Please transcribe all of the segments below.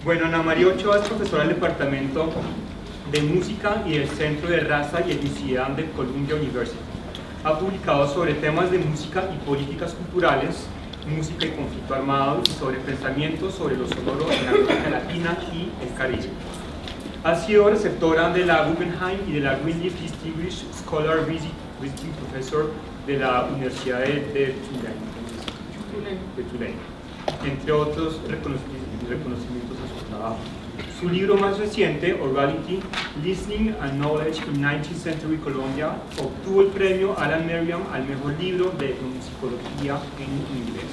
Bueno, Ana María Ochoa es profesora del Departamento de Música y del Centro de Raza y Etnicidad de Columbia University. Ha publicado sobre temas de música y políticas culturales, música y conflicto armado, y sobre pensamientos sobre lo sonoro en América Latina y el Caribe. Ha sido receptora de la Guggenheim y de la Greenleaf Distinguished Scholar Visiting Professor de la Universidad de Tulane, entre otros reconocimientos a su trabajo. Su libro más reciente, Orality, Listening and Knowledge in 19th Century Colombia, obtuvo el premio Alan Merriam al mejor libro de etnomusicología en inglés.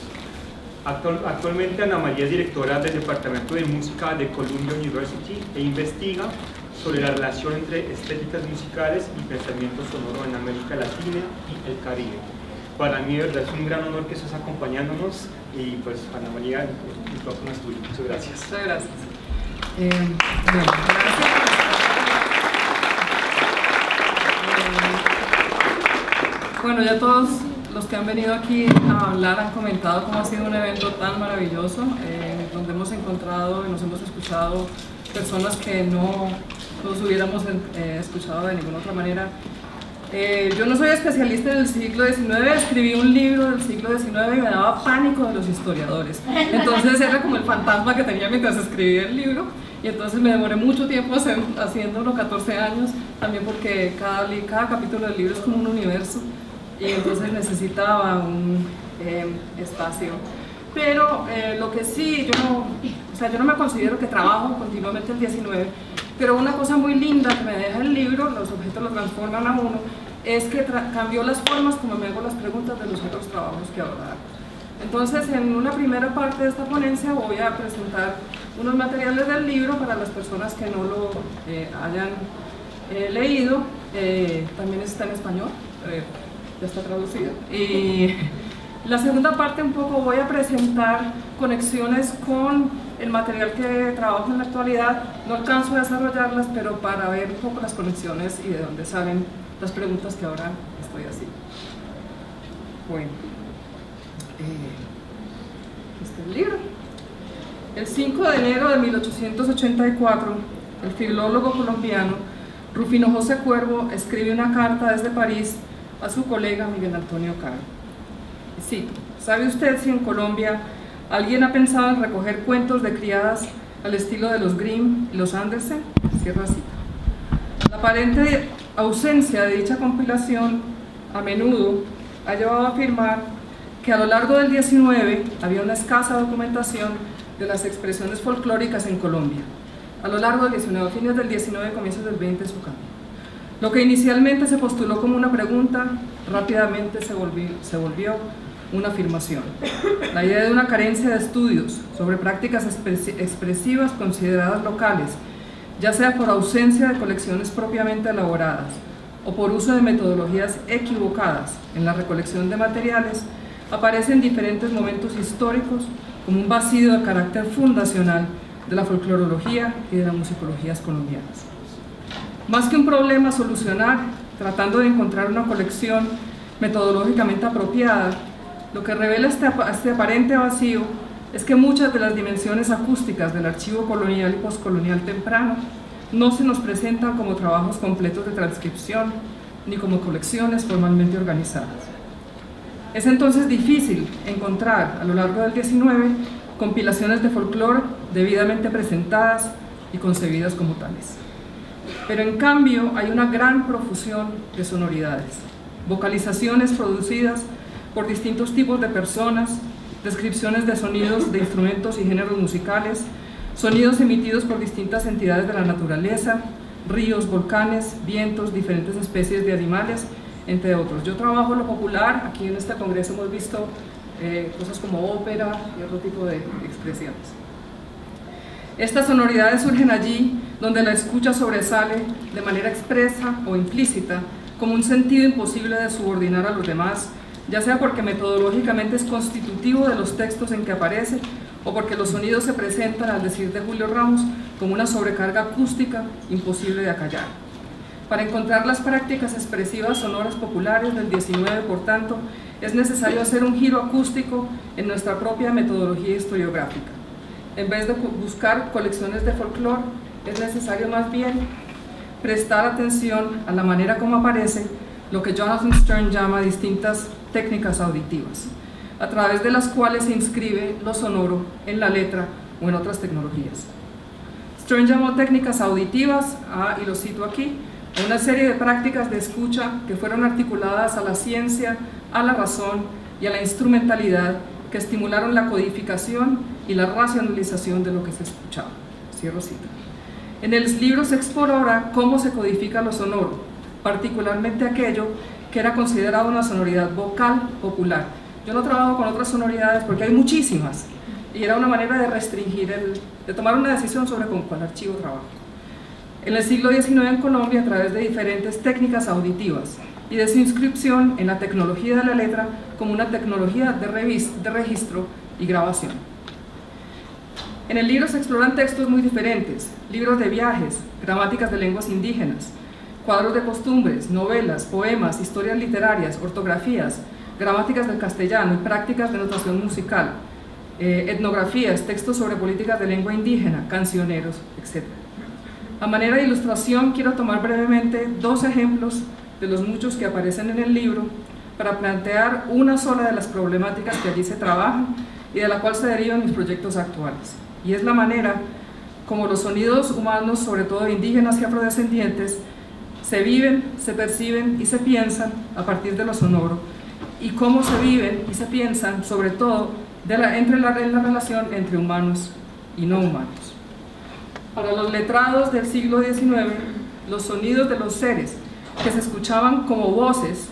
Actualmente Ana María es directora del Departamento de Música de Columbia University e investiga sobre la relación entre estéticas musicales y pensamiento sonoro en América Latina y el Caribe. Para mí, de verdad, es un gran honor que estés acompañándonos y pues Ana María, el micrófono es tuyo. Muchas gracias. Muchas gracias. Gracias. Bueno, ya todos los que han venido aquí a hablar han comentado cómo ha sido un evento tan maravilloso, donde hemos encontrado y nos hemos escuchado personas que no nos hubiéramos escuchado de ninguna otra manera. Yo no soy especialista en el siglo XIX, escribí un libro del siglo XIX y me daba pánico de los historiadores. Entonces era como el fantasma que tenía mientras escribía el libro, y entonces me demoré mucho tiempo haciéndolo, 14 años, también porque cada capítulo del libro es como un universo, y entonces necesitaba un espacio. Pero lo que sí, yo no me considero que trabajo continuamente el 19, pero una cosa muy linda que me deja el libro, los objetos lo transforman a uno, es que cambió las formas como me hago las preguntas de los otros trabajos que ahora hago. Entonces, en una primera parte de esta ponencia voy a presentar unos materiales del libro para las personas que no lo hayan leído. También está en español, ya está traducido. Y la segunda parte un poco voy a presentar conexiones con el material que trabajo en la actualidad. No alcanzo a desarrollarlas, pero para ver un poco las conexiones y de dónde salen las preguntas que ahora estoy haciendo. Bueno, este es el libro. El 5 de enero de 1884, el filólogo colombiano Rufino José Cuervo escribe una carta desde París a su colega Miguel Antonio Caro. Cito: ¿sabe usted si en Colombia alguien ha pensado en recoger cuentos de criadas al estilo de los Grimm y los Andersen? Cierra cita. La aparente ausencia de dicha compilación a menudo ha llevado a afirmar que a lo largo del 19 había una escasa documentación de las expresiones folclóricas en Colombia. A lo largo del 19, a fines del 19, comienzos del 20, su cambio. Lo que inicialmente se postuló como una pregunta, rápidamente se volvió una afirmación. La idea de una carencia de estudios sobre prácticas expresivas consideradas locales, ya sea por ausencia de colecciones propiamente elaboradas o por uso de metodologías equivocadas en la recolección de materiales, aparece en diferentes momentos históricos como un vacío de carácter fundacional de la folclorología y de las musicologías colombianas. Más que un problema a solucionar, tratando de encontrar una colección metodológicamente apropiada, lo que revela este aparente vacío es que muchas de las dimensiones acústicas del archivo colonial y postcolonial temprano no se nos presentan como trabajos completos de transcripción ni como colecciones formalmente organizadas. Es entonces difícil encontrar a lo largo del 19 compilaciones de folclore debidamente presentadas y concebidas como tales. Pero en cambio hay una gran profusión de sonoridades, vocalizaciones producidas por distintos tipos de personas, descripciones de sonidos de instrumentos y géneros musicales, sonidos emitidos por distintas entidades de la naturaleza, ríos, volcanes, vientos, diferentes especies de animales, entre otros. Yo trabajo lo popular, aquí en este congreso hemos visto cosas como ópera y otro tipo de expresiones. Estas sonoridades surgen allí donde la escucha sobresale de manera expresa o implícita como un sentido imposible de subordinar a los demás, ya sea porque metodológicamente es constitutivo de los textos en que aparece o porque los sonidos se presentan, al decir de Julio Ramos, como una sobrecarga acústica imposible de acallar. Para encontrar las prácticas expresivas sonoras populares del 19, por tanto, es necesario hacer un giro acústico en nuestra propia metodología historiográfica. en vez de buscar colecciones de folclore, es necesario más bien prestar atención a la manera como aparece lo que Jonathan Stern llama distintas técnicas auditivas, a través de las cuales se inscribe lo sonoro en la letra o en otras tecnologías. Stern llamó técnicas auditivas, y lo cito aquí, a una serie de prácticas de escucha que fueron articuladas a la ciencia, a la razón y a la instrumentalidad, que estimularon la codificación y la racionalización de lo que se escuchaba. Cierro cita. En el libro se explora cómo se codifica lo sonoro, particularmente aquello que era considerado una sonoridad vocal popular. Yo no trabajo con otras sonoridades porque hay muchísimas, y era una manera de restringir, de tomar una decisión sobre con cuál archivo trabajo. En el siglo XIX en Colombia, a través de diferentes técnicas auditivas y de su inscripción en la tecnología de la letra como una tecnología de registro y grabación. En el libro se exploran textos muy diferentes, libros de viajes, gramáticas de lenguas indígenas, cuadros de costumbres, novelas, poemas, historias literarias, ortografías, gramáticas del castellano y prácticas de notación musical, etnografías, textos sobre políticas de lengua indígena, cancioneros, etc. A manera de ilustración, quiero tomar brevemente dos ejemplos de los muchos que aparecen en el libro para plantear una sola de las problemáticas que allí se trabajan y de la cual se derivan mis proyectos actuales. Y es la manera como los sonidos humanos, sobre todo indígenas y afrodescendientes, se viven, se perciben y se piensan a partir de lo sonoro, y cómo se viven y se piensan, sobre todo, en la relación entre humanos y no humanos. Para los letrados del siglo XIX, los sonidos de los seres que se escuchaban como voces,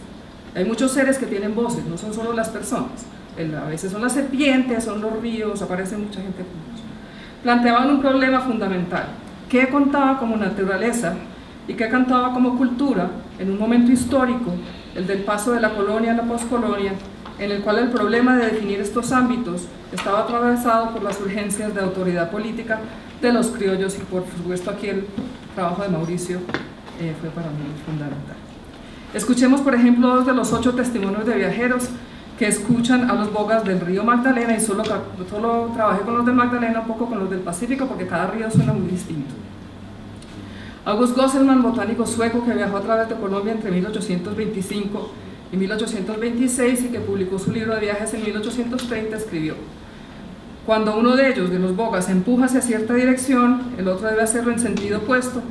hay muchos seres que tienen voces, no son solo las personas, a veces son las serpientes, son los ríos, aparece mucha gente con voz. Planteaban un problema fundamental: ¿qué contaba como naturaleza y qué cantaba como cultura en un momento histórico, el del paso de la colonia a la poscolonia, en el cual el problema de definir estos ámbitos estaba atravesado por las urgencias de autoridad política de los criollos? Y por supuesto aquí el trabajo de Mauricio fue para mí fundamental. Escuchemos, por ejemplo, dos de los 8 testimonios de viajeros que escuchan a los bogas del río Magdalena, y solo trabajé con los del Magdalena, un poco con los del Pacífico, porque cada río suena muy distinto. August Gosselman, botánico sueco que viajó a través de Colombia entre 1825 y 1826 y que publicó su libro de viajes en 1830, escribió: cuando uno de ellos, de los bogas, empuja hacia cierta dirección, el otro debe hacerlo en sentido opuesto,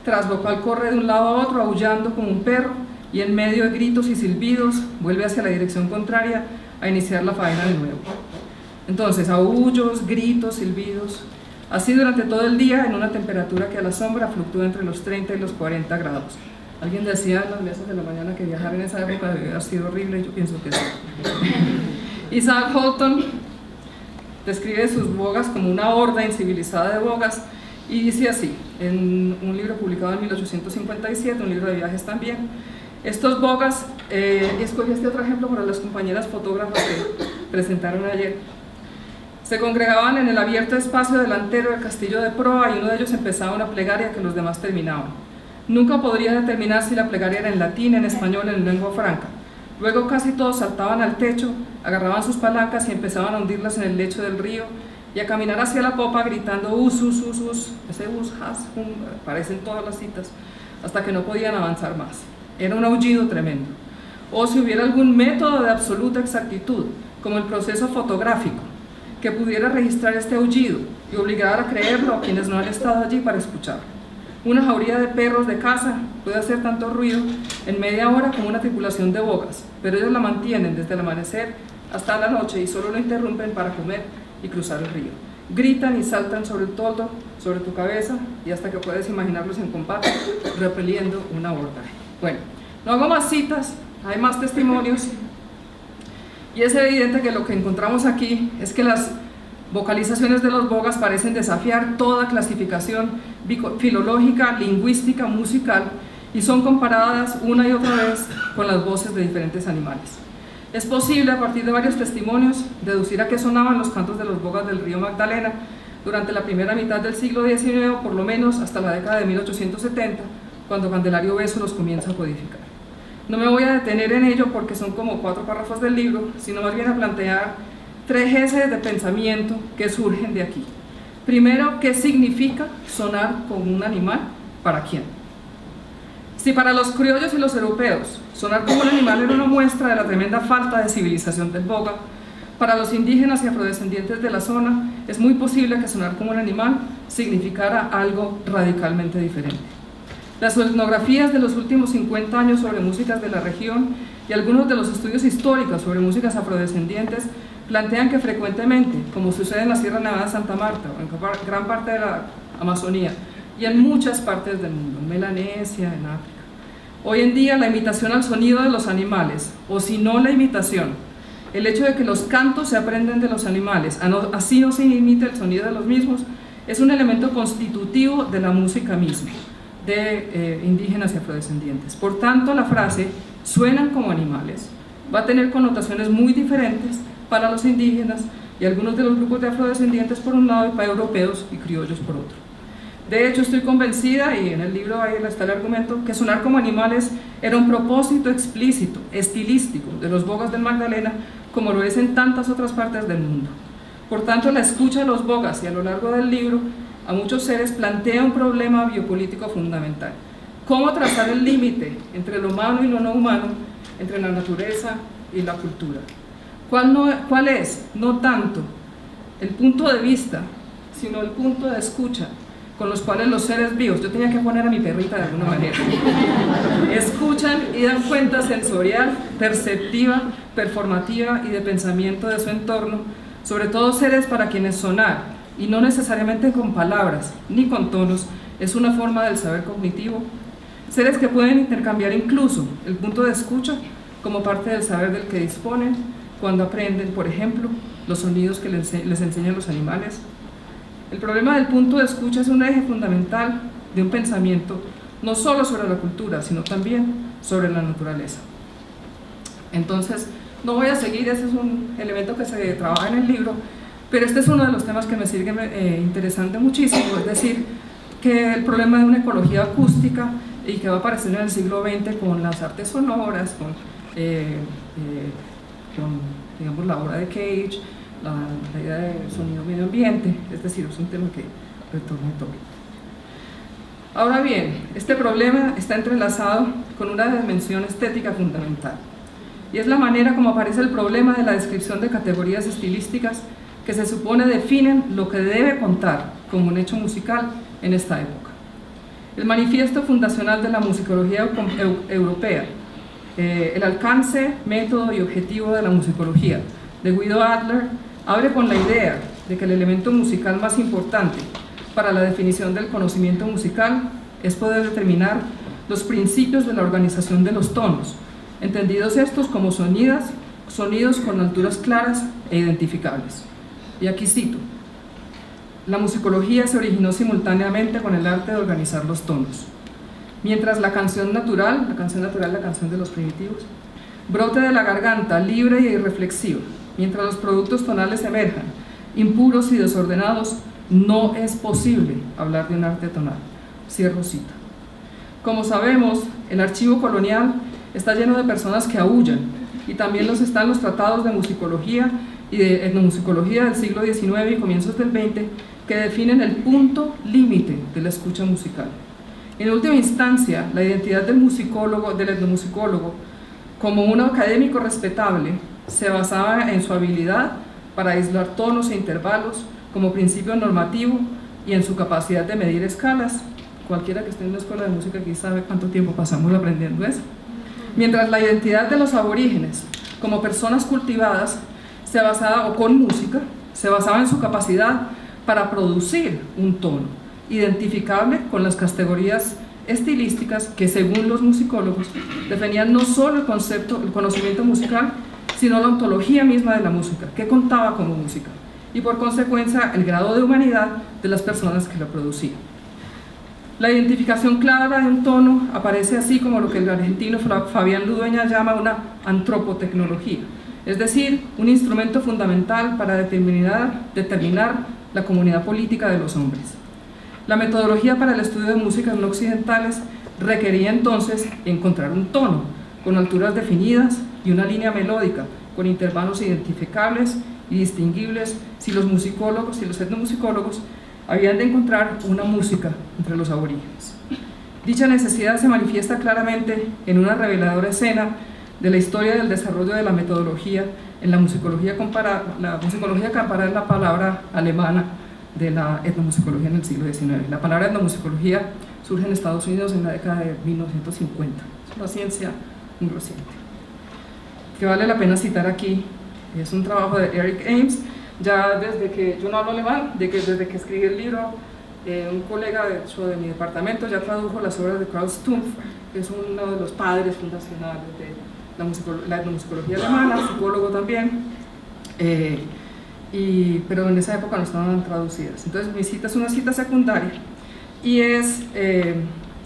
tras lo cual corre de un lado a otro aullando como un perro, y en medio de gritos y silbidos vuelve hacia la dirección contraria a iniciar la faena de nuevo. Entonces, aullos, gritos, silbidos, así durante todo el día, en una temperatura que a la sombra fluctúa entre los 30 y los 40 grados. Alguien decía en las mesas de la mañana que viajar en esa época debe haber sido horrible, y yo pienso que sí. Isaac Holton describe sus bogas como una horda incivilizada de bogas, y dice así, en un libro publicado en 1857, un libro de viajes también: estos bogas, escogí este otro ejemplo para las compañeras fotógrafas que presentaron ayer, se congregaban en el abierto espacio delantero del castillo de proa, y uno de ellos empezaba una plegaria que los demás terminaban. Nunca podría determinar si la plegaria era en latín, en español, en lengua franca. Luego casi todos saltaban al techo, agarraban sus palancas y empezaban a hundirlas en el lecho del río y a caminar hacia la popa gritando us, ese us, has, aparecen todas las citas, hasta que no podían avanzar más. Era un aullido tremendo. O si hubiera algún método de absoluta exactitud, como el proceso fotográfico, que pudiera registrar este aullido y obligar a creerlo a quienes no han estado allí para escucharlo. Una jauría de perros de caza puede hacer tanto ruido en media hora como una tripulación de bogas, pero ellos la mantienen desde el amanecer hasta la noche y solo lo interrumpen para comer y cruzar el río. Gritan y saltan sobre el toldo, sobre tu cabeza, y hasta que puedes imaginarlos en combate, repeliendo un abordaje. Bueno, no hago más citas, hay más testimonios, y es evidente que lo que encontramos aquí es que las vocalizaciones de los bogas parecen desafiar toda clasificación filológica, lingüística, musical, y son comparadas una y otra vez con las voces de diferentes animales. Es posible, a partir de varios testimonios, deducir a qué sonaban los cantos de los bogas del río Magdalena durante la primera mitad del siglo XIX, o por lo menos hasta la década de 1870, cuando Candelario Beso los comienza a codificar. No me voy a detener en ello porque son como 4 párrafos del libro, sino más bien a plantear 3 ejes de pensamiento que surgen de aquí. Primero, ¿qué significa sonar como un animal? ¿Para quién? Si para los criollos y los europeos sonar como un animal era una muestra de la tremenda falta de civilización del boga, para los indígenas y afrodescendientes de la zona es muy posible que sonar como un animal significara algo radicalmente diferente. Las etnografías de los últimos 50 años sobre músicas de la región y algunos de los estudios históricos sobre músicas afrodescendientes plantean que frecuentemente, como sucede en la Sierra Nevada de Santa Marta o en gran parte de la Amazonía y en muchas partes del mundo, en Melanesia, en África, hoy en día la imitación al sonido de los animales, o si no la imitación, el hecho de que los cantos se aprenden de los animales, así no se imite el sonido de los mismos, es un elemento constitutivo de la música misma, de indígenas y afrodescendientes. Por tanto, la frase suenan como animales va a tener connotaciones muy diferentes para los indígenas y algunos de los grupos de afrodescendientes por un lado y para europeos y criollos por otro. De hecho, estoy convencida, y en el libro ahí está el argumento, que sonar como animales era un propósito explícito, estilístico, de los bogas del Magdalena, como lo es en tantas otras partes del mundo. Por tanto, la escucha de los bogas y a lo largo del libro a muchos seres plantea un problema biopolítico fundamental. ¿Cómo trazar el límite entre lo humano y lo no humano, entre la naturaleza y la cultura? ¿Cuál es, no tanto, el punto de vista, sino el punto de escucha con los cuales los seres vivos, yo tenía que poner a mi perrita de alguna manera, escuchan y dan cuenta sensorial, perceptiva, performativa y de pensamiento de su entorno, sobre todo seres para quienes sonar, y no necesariamente con palabras ni con tonos, es una forma del saber cognitivo, seres que pueden intercambiar incluso el punto de escucha como parte del saber del que disponen cuando aprenden, por ejemplo, los sonidos que les enseñan los animales. El problema del punto de escucha es un eje fundamental de un pensamiento no solo sobre la cultura, sino también sobre la naturaleza. Entonces, no voy a seguir, ese es un elemento que se trabaja en el libro, pero este es uno de los temas que me sigue interesando muchísimo, es decir, que el problema de una ecología acústica y que va a aparecer en el siglo XX con las artes sonoras, con digamos, la obra de Cage, la idea de sonido medio ambiente, es decir, es un tema que retorna todo. Ahora bien, este problema está entrelazado con una dimensión estética fundamental, y es la manera como aparece el problema de la descripción de categorías estilísticas que se supone definen lo que debe contar como un hecho musical en esta época. El manifiesto fundacional de la musicología europea, el alcance, método y objetivo de la musicología, de Guido Adler, abre con la idea de que el elemento musical más importante para la definición del conocimiento musical es poder determinar los principios de la organización de los tonos, entendidos estos como sonidos con alturas claras e identificables. Y aquí cito: la musicología se originó simultáneamente con el arte de organizar los tonos. Mientras la canción natural, la canción de los primitivos, brote de la garganta libre y reflexiva, mientras los productos tonales emerjan, impuros y desordenados, no es posible hablar de un arte tonal. Cierro cita. Como sabemos, el archivo colonial está lleno de personas que aúllan, y también están los tratados de musicología y de etnomusicología del siglo XIX y comienzos del XX, que definen el punto límite de la escucha musical. En última instancia, la identidad del etnomusicólogo, como un académico respetable, se basaba en su habilidad para aislar tonos e intervalos como principio normativo y en su capacidad de medir escalas. Cualquiera que esté en una escuela de música aquí sabe cuánto tiempo pasamos aprendiendo eso. Mientras la identidad de los aborígenes como personas cultivadas con música se basaba en su capacidad para producir un tono identificable con las categorías estilísticas que, según los musicólogos, definían no solo el conocimiento musical, sino la ontología misma de la música, que contaba como música, y por consecuencia el grado de humanidad de las personas que la producían. La identificación clara de un tono aparece así como lo que el argentino Fabián Ludueña llama una antropotecnología, es decir, un instrumento fundamental para determinar la comunidad política de los hombres. La metodología para el estudio de músicas no occidentales requería entonces encontrar un tono con alturas definidas y una línea melódica con intervalos identificables y distinguibles si los etnomusicólogos habían de encontrar una música entre los aborígenes. Dicha necesidad se manifiesta claramente en una reveladora escena de la historia del desarrollo de la metodología en la musicología comparada. La musicología comparada es la palabra alemana de la etnomusicología en el siglo XIX. La palabra etnomusicología surge en Estados Unidos en la década de 1950. Es una ciencia muy reciente, que vale la pena citar aquí. Es un trabajo de Eric Ames. Ya desde que, yo no hablo alemán, desde que escribí el libro, un colega de hecho de mi departamento ya tradujo las obras de Karl Stumpf, que es uno de los padres fundacionales de la etnomusicología alemana, psicólogo también, pero en esa época no estaban traducidas. Entonces mi cita es una cita secundaria y es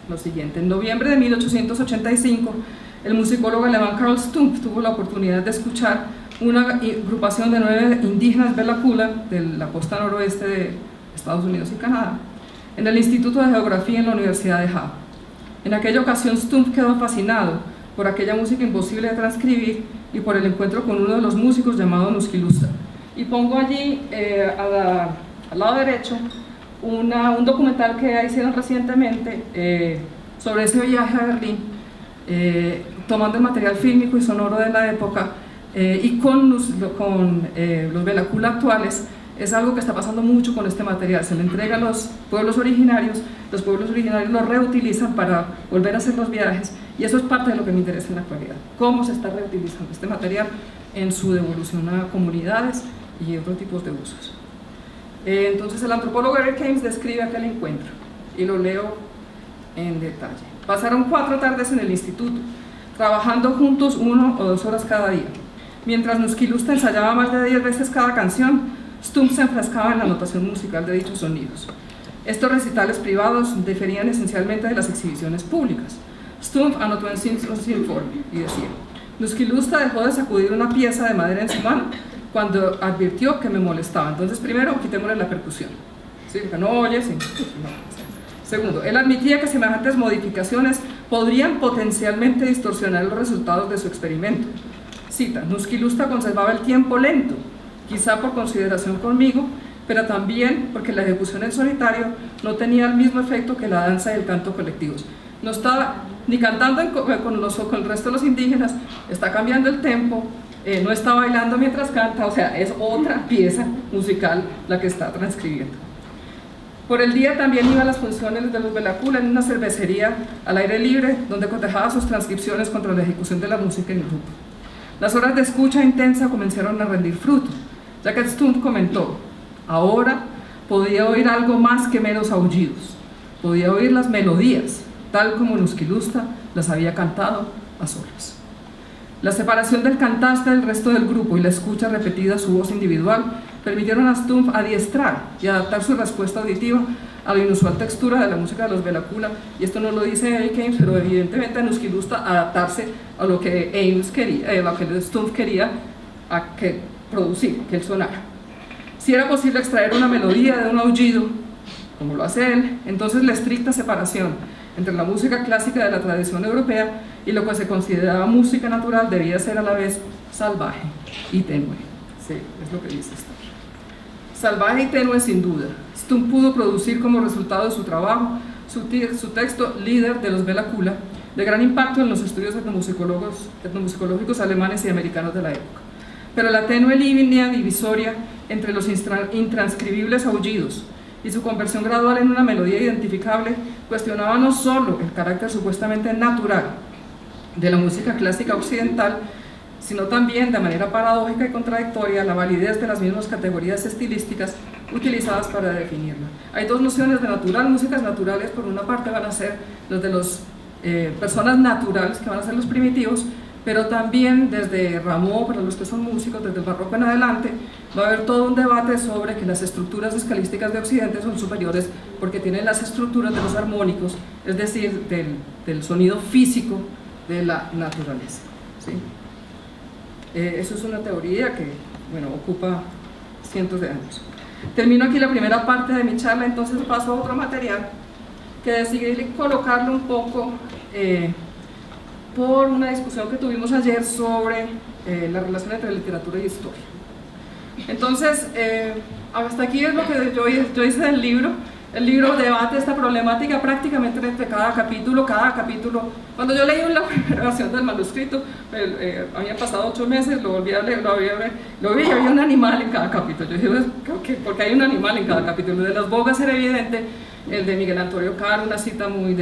lo siguiente: en noviembre de 1885 el musicólogo alemán Karl Stumpf tuvo la oportunidad de escuchar una agrupación de 9 indígenas Belakula de la costa noroeste de Estados Unidos y Canadá en el Instituto de Geografía en la Universidad de Halle. En aquella ocasión Stumpf quedó fascinado por aquella música imposible de transcribir y por el encuentro con uno de los músicos llamado Nuskilusta. Y pongo allí al lado derecho un documental que hicieron recientemente sobre ese viaje a Berlín, tomando el material fílmico y sonoro de la época y con los Belakula actuales. Es algo que está pasando mucho con este material, se le entrega a los pueblos originarios lo reutilizan para volver a hacer los viajes, y eso es parte de lo que me interesa en la actualidad, cómo se está reutilizando este material en su devolución a comunidades y otros tipos de usos. Entonces el antropólogo Eric Ames describe aquel encuentro, y lo leo en detalle. Pasaron 4 tardes en el instituto, trabajando juntos 1 o 2 horas cada día. Mientras Nuskilusta ensayaba más de 10 veces cada canción, Stumpf se enfrascaba en la notación musical de dichos sonidos. Estos recitales privados diferían esencialmente de las exhibiciones públicas. Stumpf anotó en Simpson's Informe y decía: Nuskilusta dejó de sacudir una pieza de madera en su mano cuando advirtió que me molestaba. Entonces, primero, quitémosle la percusión. ¿Sí? Porque no oye, sí. No. Segundo, él admitía que semejantes modificaciones podrían potencialmente distorsionar los resultados de su experimento. Cita: Nuskilusta conservaba el tiempo lento, quizá por consideración conmigo, pero también porque la ejecución en solitario no tenía el mismo efecto que la danza y el canto colectivos. No está ni cantando con el resto de los indígenas, está cambiando el tempo, no está bailando mientras canta, o sea, es otra pieza musical la que está transcribiendo. Por el día también iba a las funciones de los Belakula en una cervecería al aire libre, donde cotejaba sus transcripciones contra la ejecución de la música en grupo. Las horas de escucha intensa comenzaron a rendir fruto, ya que Stumpf comentó: ahora podía oír algo más que meros aullidos, podía oír las melodías, tal como Nuskilusta las había cantado a solas. La separación del cantante del resto del grupo y la escucha repetida a su voz individual permitieron a Stumpf adiestrar y adaptar su respuesta auditiva a la inusual textura de la música de los Belakula, y esto no lo dice Eric Ames, pero evidentemente a Nuskilusta adaptarse a lo que Ames quería, a lo que Stumpf quería producir, que él sonara. Si era posible extraer una melodía de un aullido, como lo hace él, entonces la estricta separación entre la música clásica de la tradición europea y lo que se consideraba música natural debía ser a la vez salvaje y tenue. Sí, es lo que dice esto. Salvaje y tenue sin duda. Stumpf pudo producir como resultado de su trabajo su texto Líder de los Belakula, de gran impacto en los estudios etnomusicológicos alemanes y americanos de la época. Pero la tenue línea divisoria entre los intranscribibles aullidos y su conversión gradual en una melodía identificable cuestionaba no solo el carácter supuestamente natural de la música clásica occidental, sino también, de manera paradójica y contradictoria, la validez de las mismas categorías estilísticas utilizadas para definirla. Hay 2 nociones de natural. Músicas naturales, por una parte, van a ser los de las personas naturales, que van a ser los primitivos, pero también desde Rameau, para los que son músicos, desde el barroco en adelante, va a haber todo un debate sobre que las estructuras escalísticas de Occidente son superiores porque tienen las estructuras de los armónicos, es decir, del sonido físico de la naturaleza. ¿Sí? Eso es una teoría que, bueno, ocupa cientos de años. Termino aquí la primera parte de mi charla, entonces paso a otro material que decidí colocarlo un poco por una discusión que tuvimos ayer sobre la relación entre literatura y historia. Entonces, hasta aquí es lo que yo hice del libro. El libro debate esta problemática prácticamente entre cada capítulo. Cuando yo leí la primera versión del manuscrito, habían pasado 8 meses, lo volví a leer, lo vi y había un animal en cada capítulo. Yo dije, ¿por qué hay un animal en cada capítulo? De las bogas era evidente, el de Miguel Antonio Caro, una cita muy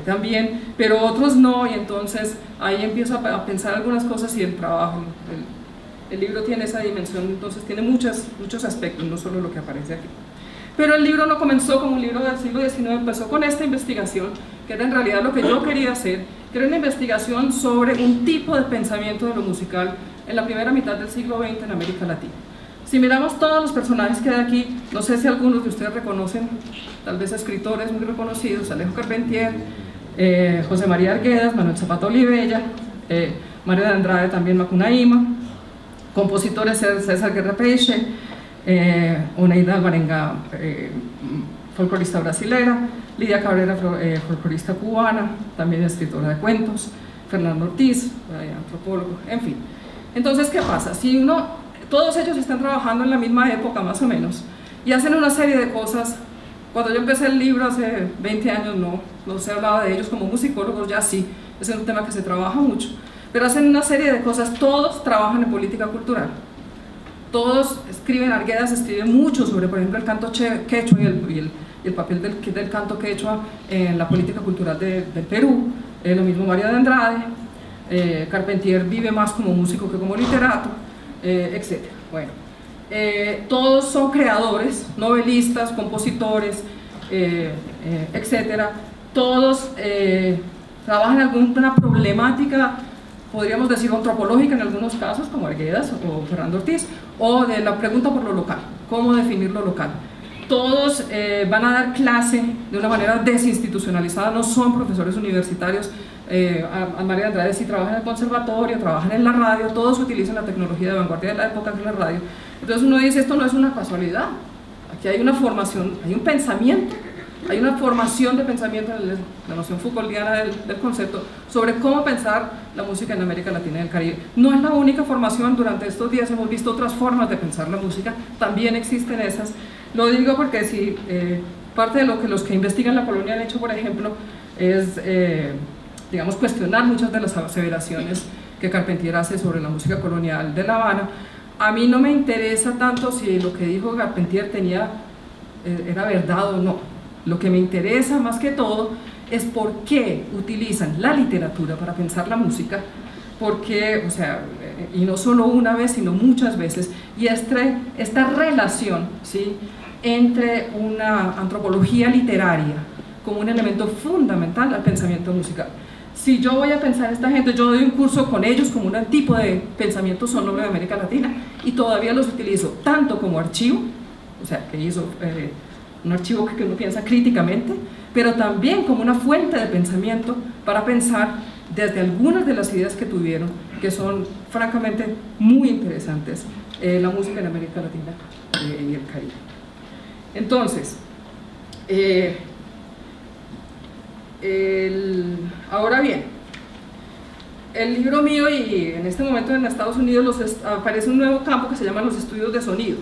también, pero otros no, y entonces ahí empiezo a pensar algunas cosas y el trabajo, el libro tiene esa dimensión, entonces tiene muchos aspectos, no solo lo que aparece aquí. Pero el libro no comenzó como un libro del siglo XIX, empezó con esta investigación, que era en realidad lo que yo quería hacer, que era una investigación sobre un tipo de pensamiento de lo musical en la primera mitad del siglo XX en América Latina. Si miramos todos los personajes que hay aquí, no sé si algunos de ustedes reconocen, tal vez escritores muy reconocidos, Alejo Carpentier, José María Arguedas, Manuel Zapata Olivella, Mario de Andrade también Macunaíma, compositores César Guerra Peixe, Oneida Alvarenga, folclorista brasilera, Lidia Cabrera, folclorista cubana, también escritora de cuentos, Fernando Ortiz, antropólogo, en fin. Entonces, ¿qué pasa? Si todos ellos están trabajando en la misma época más o menos y hacen una serie de cosas. Cuando yo empecé el libro hace 20 años no se hablaba de ellos como musicólogos, ya sí, es un tema que se trabaja mucho, pero hacen una serie de cosas, todos trabajan en política cultural. Todos escriben, Arguedas escribe mucho sobre, por ejemplo, el canto quechua y el papel del canto quechua en la política cultural del Perú, lo mismo Mario de Andrade, Carpentier vive más como músico que como literato, etc. Bueno, todos son creadores, novelistas, compositores, etc. Todos trabajan en alguna problemática, podríamos decir antropológica en algunos casos, como Arguedas o Fernando Ortiz, o de la pregunta por lo local, cómo definir lo local. Todos van a dar clase de una manera desinstitucionalizada, no son profesores universitarios. María Andrade sí trabaja en el conservatorio, trabajan en la radio, todos utilizan la tecnología de vanguardia de la época que es la radio. Entonces uno dice, esto no es una casualidad, aquí hay una formación, hay un pensamiento, hay una formación de pensamiento en la noción Foucaultiana del concepto sobre cómo pensar la música en América Latina y el Caribe. No es la única formación, durante estos días hemos visto otras formas de pensar la música, también existen esas. Lo digo porque si parte de lo que los que investigan la colonia han hecho, por ejemplo, es digamos, cuestionar muchas de las aseveraciones que Carpentier hace sobre la música colonial de La Habana. A mí no me interesa tanto si lo que dijo Carpentier era verdad o no. Lo que me interesa más que todo es por qué utilizan la literatura para pensar la música, porque, o sea, y no solo una vez, sino muchas veces, y esta relación, ¿sí?, entre una antropología literaria como un elemento fundamental al pensamiento musical. Si yo voy a pensar esta gente, yo doy un curso con ellos como un tipo de pensamiento sonoro de América Latina y todavía los utilizo tanto como archivo, o sea, que hizo un archivo que uno piensa críticamente, pero también como una fuente de pensamiento para pensar desde algunas de las ideas que tuvieron, que son francamente muy interesantes, la música en América Latina y el Caribe. Entonces, ahora bien, el libro mío, y en este momento en Estados Unidos aparece un nuevo campo que se llama los estudios de sonido.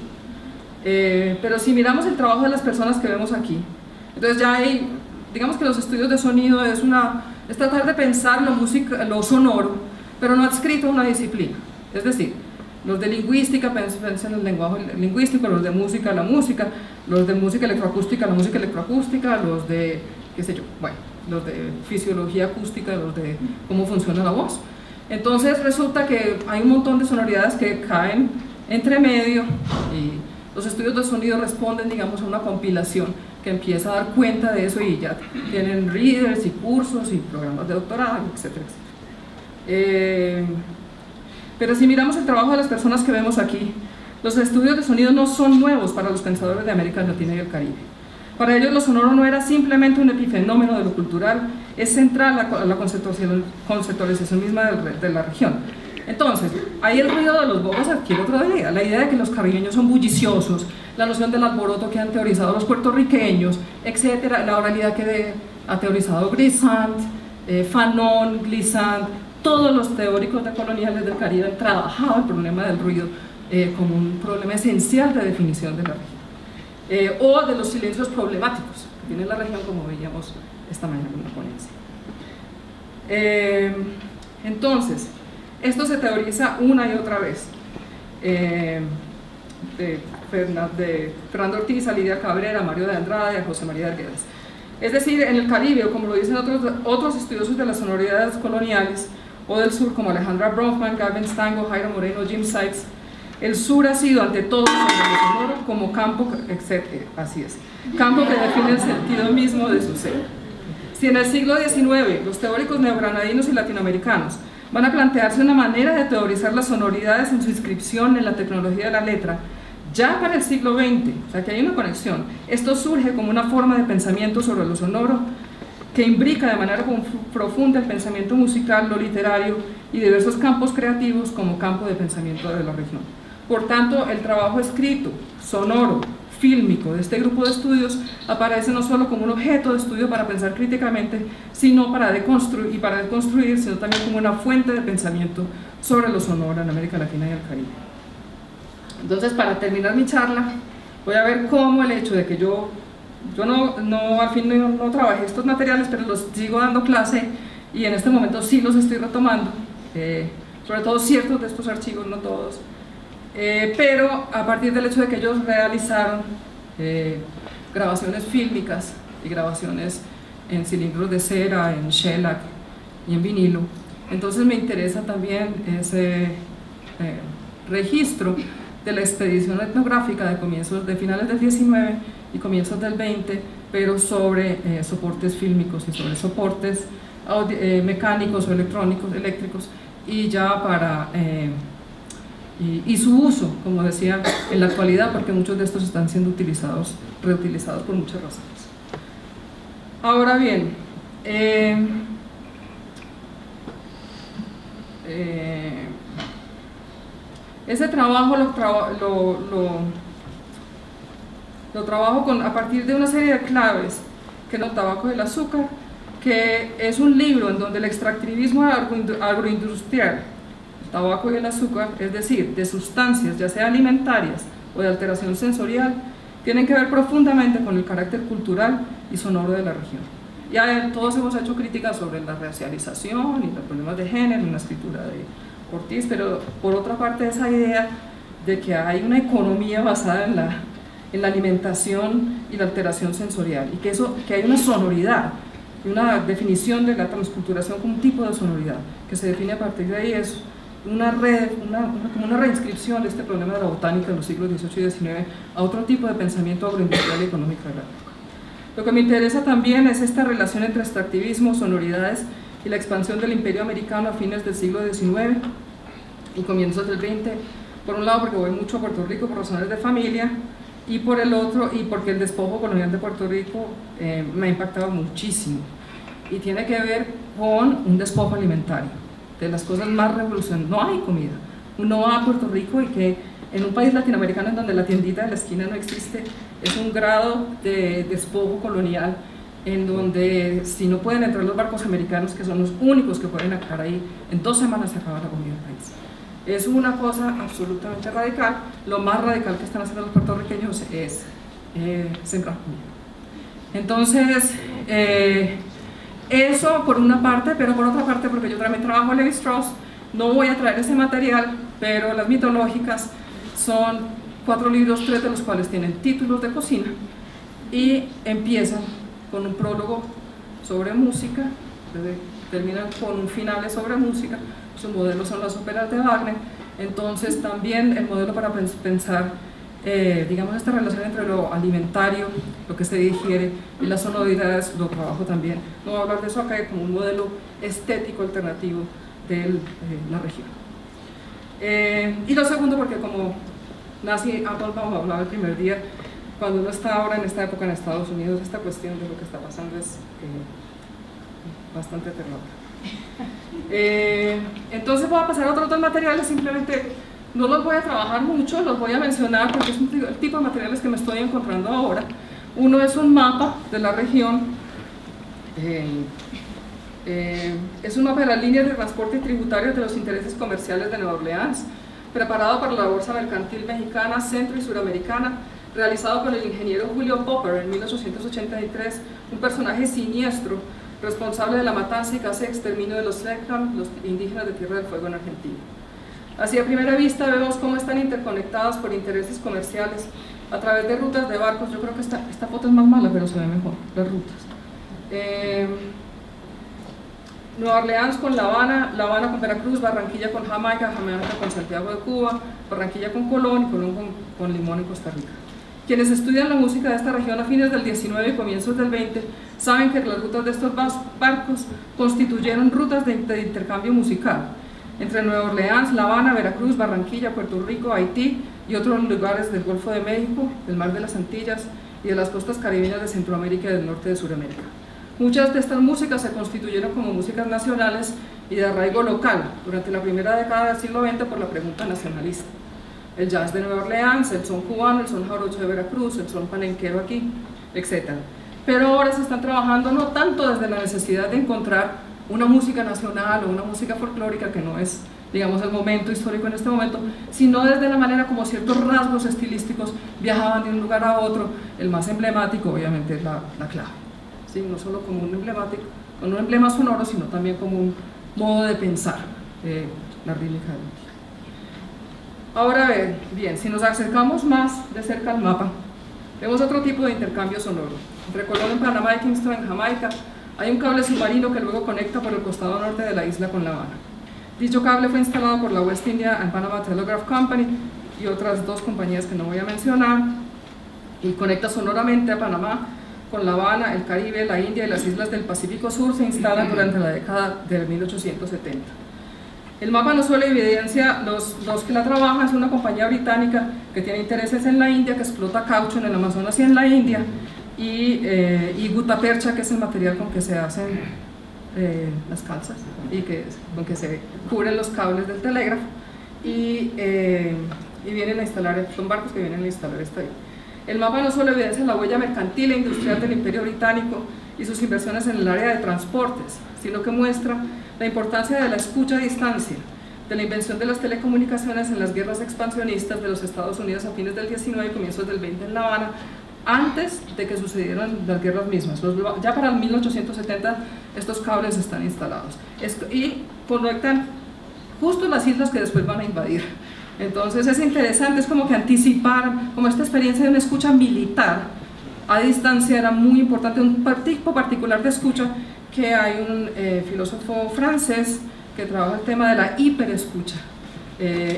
Pero si miramos el trabajo de las personas que vemos aquí, entonces ya hay, digamos que los estudios de sonido es tratar de pensar la música, lo sonoro, pero no adscrito a una disciplina. Es decir, los de lingüística piensan en el lenguaje lingüístico, los de música, la música, los de música electroacústica, la música electroacústica, los de, qué sé yo, bueno, los de fisiología acústica, los de cómo funciona la voz. Entonces resulta que hay un montón de sonoridades que caen entre medio y los estudios de sonido responden, digamos, a una compilación que empieza a dar cuenta de eso y ya tienen readers y cursos y programas de doctorado, etcétera, etcétera. Pero si miramos el trabajo de las personas que vemos aquí, los estudios de sonido no son nuevos para los pensadores de América Latina y el Caribe. Para ellos lo sonoro no era simplemente un epifenómeno de lo cultural, es central a la conceptualización misma de la región. Entonces, ahí el ruido de los bobos adquiere otra idea, la idea de que los caribeños son bulliciosos, la noción del alboroto que han teorizado los puertorriqueños, etcétera, la oralidad que ha teorizado Glissant, Fanon, Glissant, todos los teóricos decoloniales del Caribe han trabajado el problema del ruido como un problema esencial de definición de la región, o de los silencios problemáticos que tiene la región, como veíamos esta mañana en la ponencia. Entonces, esto se teoriza una y otra vez, de Fernando Ortiz, a Lidia Cabrera, a Mario de Andrade, a José María Arguedas. Es decir, en el Caribe, como lo dicen otros estudiosos de las sonoridades coloniales, o del sur, como Alejandra Bronfman, Gavin Stango, Jairo Moreno, Jim Sykes, el sur ha sido ante todo sobre lo sonoro como campo, así es, campo que define el sentido mismo de su ser. Si en el siglo XIX los teóricos neogranadinos y latinoamericanos van a plantearse una manera de teorizar las sonoridades en su inscripción en la tecnología de la letra, ya para el siglo XX, o sea que hay una conexión, esto surge como una forma de pensamiento sobre lo sonoro que imbrica de manera profunda el pensamiento musical, lo literario y diversos campos creativos como campo de pensamiento de la región. Por tanto, el trabajo escrito, sonoro, fílmico de este grupo de estudios aparece no solo como un objeto de estudio para pensar críticamente, sino para deconstruir, sino también como una fuente de pensamiento sobre lo sonoro en América Latina y el Caribe. Entonces, para terminar mi charla, voy a ver cómo el hecho de que yo al fin no trabajé estos materiales, pero los sigo dando clase y en este momento sí los estoy retomando, sobre todo ciertos de estos archivos, no todos, pero a partir del hecho de que ellos realizaron grabaciones fílmicas y grabaciones en cilindros de cera, en shellac y en vinilo, entonces me interesa también ese registro de la expedición etnográfica de finales del 19 y comienzos del 20, pero sobre soportes fílmicos y sobre soportes mecánicos o eléctricos, y ya para y su uso, como decía, en la actualidad, porque muchos de estos están siendo reutilizados por muchas razones. Ahora bien, ese trabajo lo trabajo a partir de una serie de claves, que es el tabaco y el azúcar, que es un libro en donde el extractivismo agroindustrial, el tabaco y el azúcar, es decir, de sustancias ya sea alimentarias o de alteración sensorial, tienen que ver profundamente con el carácter cultural y sonoro de la región. Ya todos hemos hecho críticas sobre la racialización y los problemas de género en la escritura de Ortiz, pero por otra parte esa idea de que hay una economía basada en la alimentación y la alteración sensorial, y que hay una sonoridad, una definición de la transculturación como un tipo de sonoridad, que se define a partir de ahí, es como una reinscripción de este problema de la botánica de los siglos XVIII y XIX a otro tipo de pensamiento agroindustrial y económico de la época. Lo que me interesa también es esta relación entre extractivismo, sonoridades y la expansión del imperio americano a fines del siglo XIX y comienzos del XX, por un lado porque voy mucho a Puerto Rico por razones de familia, y por el otro, y porque el despojo colonial de Puerto Rico me ha impactado muchísimo, y tiene que ver con un despojo alimentario, de las cosas más revolucionarias. No hay comida, uno va a Puerto Rico y que en un país latinoamericano en donde la tiendita de la esquina no existe, es un grado de despojo colonial en donde si no pueden entrar los barcos americanos, que son los únicos que pueden entrar ahí, en 2 semanas se acaba la comida del país. Es una cosa absolutamente radical. Lo más radical que están haciendo los puertorriqueños es sembrar comida. Entonces, eso por una parte, pero por otra parte, porque yo también trabajo en Levi Strauss, no voy a traer ese material, pero las mitológicas son 4 libros, 3 de los cuales tienen títulos de cocina, y empiezan con un prólogo sobre música, terminan con un final sobre música. Su modelo son las óperas de Wagner. Entonces también el modelo para pensar digamos esta relación entre lo alimentario, lo que se digiere, y las sonoridades, lo trabajo también. No voy a hablar de eso acá como un modelo estético alternativo de la región. Y lo segundo, porque como Nancy Applebaum hablaba el primer día, cuando uno está ahora en esta época en Estados Unidos, esta cuestión de lo que está pasando es bastante aterradora. Entonces voy a pasar a otros 2 materiales, simplemente no los voy a trabajar mucho, los voy a mencionar porque es el tipo de materiales que me estoy encontrando ahora. Uno es un mapa de la región, es un mapa de las líneas de transporte tributarios de los intereses comerciales de Nueva Orleans. preparado para la Bolsa Mercantil Mexicana, Centro y Suramericana, realizado por el ingeniero Julio Popper en 1883, un personaje siniestro, responsable de la matanza y casi exterminio de los Selknam, los indígenas de Tierra del Fuego en Argentina. Así a primera vista vemos cómo están interconectadas por intereses comerciales a través de rutas de barcos. Yo creo que esta foto es más mala, pero se ve mejor, las rutas. Nueva Orleans con La Habana, La Habana con Veracruz, Barranquilla con Jamaica, Jamaica con Santiago de Cuba, Barranquilla con Colón y Colón con Limón en Costa Rica. Quienes estudian la música de esta región a fines del 19 y comienzos del 20 saben que las rutas de estos barcos constituyeron rutas de intercambio musical entre Nueva Orleans, La Habana, Veracruz, Barranquilla, Puerto Rico, Haití y otros lugares del Golfo de México, del Mar de las Antillas y de las costas caribeñas de Centroamérica y del norte de Sudamérica. Muchas de estas músicas se constituyeron como músicas nacionales y de arraigo local durante la primera década del siglo XX por la pregunta nacionalista. El jazz de Nueva Orleans, el son cubano, el son jarocho de Veracruz, el son palenquero aquí, etc. Pero ahora se están trabajando no tanto desde la necesidad de encontrar una música nacional o una música folclórica, que no es, digamos, el momento histórico en este momento, sino desde la manera como ciertos rasgos estilísticos viajaban de un lugar a otro. El más emblemático, obviamente, es la clave. ¿Sí? No solo como un emblemático, con un emblema sonoro, sino también como un modo de pensar la rítmica del música. Ahora bien, si nos acercamos más de cerca al mapa, vemos otro tipo de intercambio sonoro. Entre Colón en Panamá y Kingston en Jamaica hay un cable submarino que luego conecta por el costado norte de la isla con La Habana. Dicho cable fue instalado por la West India and Panama Telegraph Company y otras dos compañías que no voy a mencionar, y conecta sonoramente a Panamá con La Habana, el Caribe, la India y las islas del Pacífico Sur. Se instalan durante la década de 1870. El mapa no solo evidencia los que la trabajan. Es una compañía británica que tiene intereses en la India, que explota caucho en el Amazonas y en la India, y gutapercha, que es el material con que se hacen las calzas y con que se cubren los cables del telégrafo, y vienen a instalar, son barcos que vienen a instalar esto ahí. El mapa no solo evidencia la huella mercantil e industrial del Imperio Británico y sus inversiones en el área de transportes, sino que muestra la importancia de la escucha a distancia, de la invención de las telecomunicaciones en las guerras expansionistas de los Estados Unidos a fines del 19 y comienzos del 20 en La Habana, antes de que sucedieran las guerras mismas. Ya para el 1870 estos cables están instalados y conectan justo las islas que después van a invadir. Entonces es interesante, es como que anticiparon, como esta experiencia de una escucha militar a distancia era muy importante. Un tipo particular de escucha, que hay un filósofo francés que trabaja el tema de la hiperescucha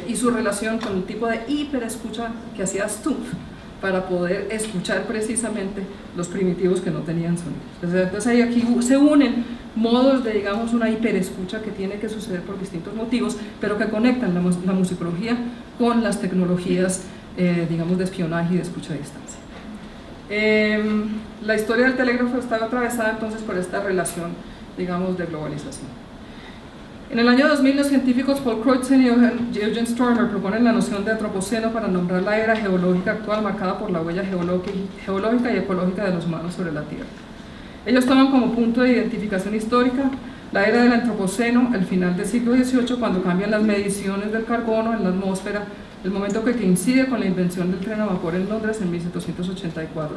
y su relación con el tipo de hiperescucha que hacía Stumpf para poder escuchar precisamente los primitivos que no tenían sonidos. Entonces ahí aquí se unen modos de, digamos, una hiperescucha que tiene que suceder por distintos motivos, pero que conectan la musicología con las tecnologías, digamos, de espionaje y de escucha a distancia. La historia del telégrafo está atravesada entonces por esta relación, digamos, de globalización. En el año 2000, los científicos Paul Crutzen y Eugen Stormer proponen la noción de antropoceno para nombrar la era geológica actual marcada por la huella geológica y ecológica de los humanos sobre la Tierra. Ellos toman como punto de identificación histórica la era del antropoceno, el final del siglo XVIII, cuando cambian las mediciones del carbono en la atmósfera, el momento que coincide con la invención del tren a vapor en Londres en 1784.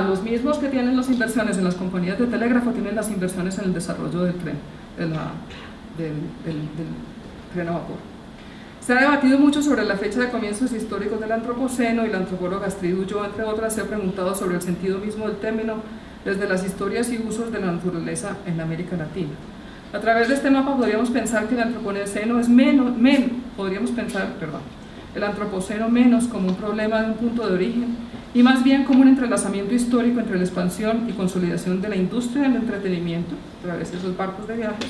Los mismos que tienen las inversiones en las compañías de telégrafo tienen las inversiones en el desarrollo del tren, del tren a vapor. Se ha debatido mucho sobre la fecha de comienzos históricos del antropoceno, y la antropóloga Astrid Ulloa, entre otras, se ha preguntado sobre el sentido mismo del término desde las historias y usos de la naturaleza en la América Latina. A través de este mapa podríamos pensar que el antropoceno es el antropoceno menos como un problema de un punto de origen y más bien como un entrelazamiento histórico entre la expansión y consolidación de la industria del entretenimiento, a través de esos barcos de viajes,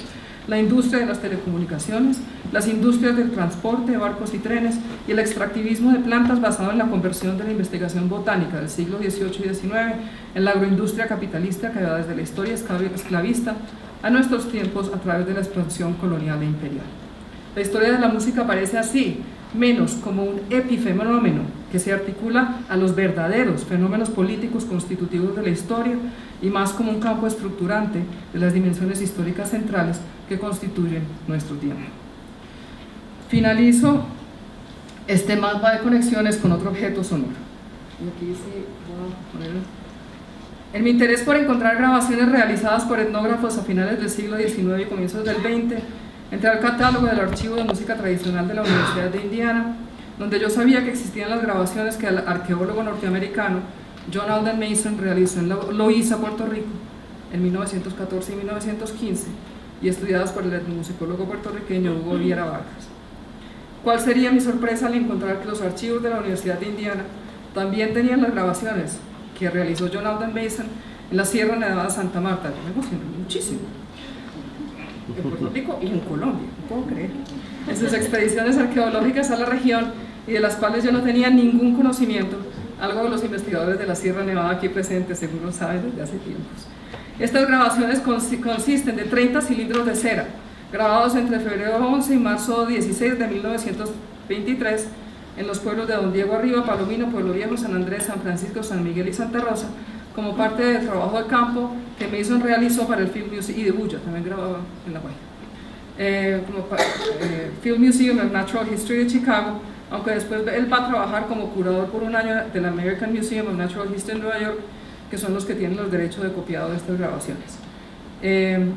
la industria de las telecomunicaciones, las industrias del transporte, barcos y trenes, y el extractivismo de plantas basado en la conversión de la investigación botánica del siglo XVIII y XIX en la agroindustria capitalista que va desde la historia esclavista a nuestros tiempos a través de la expansión colonial e imperial. La historia de la música aparece así, menos como un epifenómeno que se articula a los verdaderos fenómenos políticos constitutivos de la historia, y más como un campo estructurante de las dimensiones históricas centrales que constituyen nuestro tiempo. Finalizo este mapa de conexiones con otro objeto sonoro. Y aquí sí voy a poner... En mi interés por encontrar grabaciones realizadas por etnógrafos a finales del siglo XIX y comienzos del XX, entré al catálogo del Archivo de Música Tradicional de la Universidad de Indiana, donde yo sabía que existían las grabaciones que el arqueólogo norteamericano John Alden Mason realizó en Loíza, Puerto Rico, en 1914 y 1915, y estudiadas por el etnomusicólogo puertorriqueño Hugo Viera Vargas. ¿Cuál sería mi sorpresa al encontrar que los archivos de la Universidad de Indiana también tenían las grabaciones que realizó John Alden Mason en la Sierra Nevada de Santa Marta? Yo me emocioné muchísimo. En Puerto Rico y en Colombia, no puedo creer. En sus expediciones arqueológicas a la región, y de las cuales yo no tenía ningún conocimiento, algo de los investigadores de la Sierra Nevada aquí presentes seguro saben desde hace tiempos. Estas grabaciones consisten de 30 cilindros de cera, grabados entre febrero 11 y marzo 16 de 1923, en los pueblos de Don Diego Arriba, Palomino, Pueblo Viejo, San Andrés, San Francisco, San Miguel y Santa Rosa, como parte del trabajo de campo que Mason realizó para el Field Museum, y de Bulla, también grababa en La Guaira, Field Museum of Natural History de Chicago, aunque después él va a trabajar como curador por un año del American Museum of Natural History en Nueva York, que son los que tienen los derechos de copiado de estas grabaciones.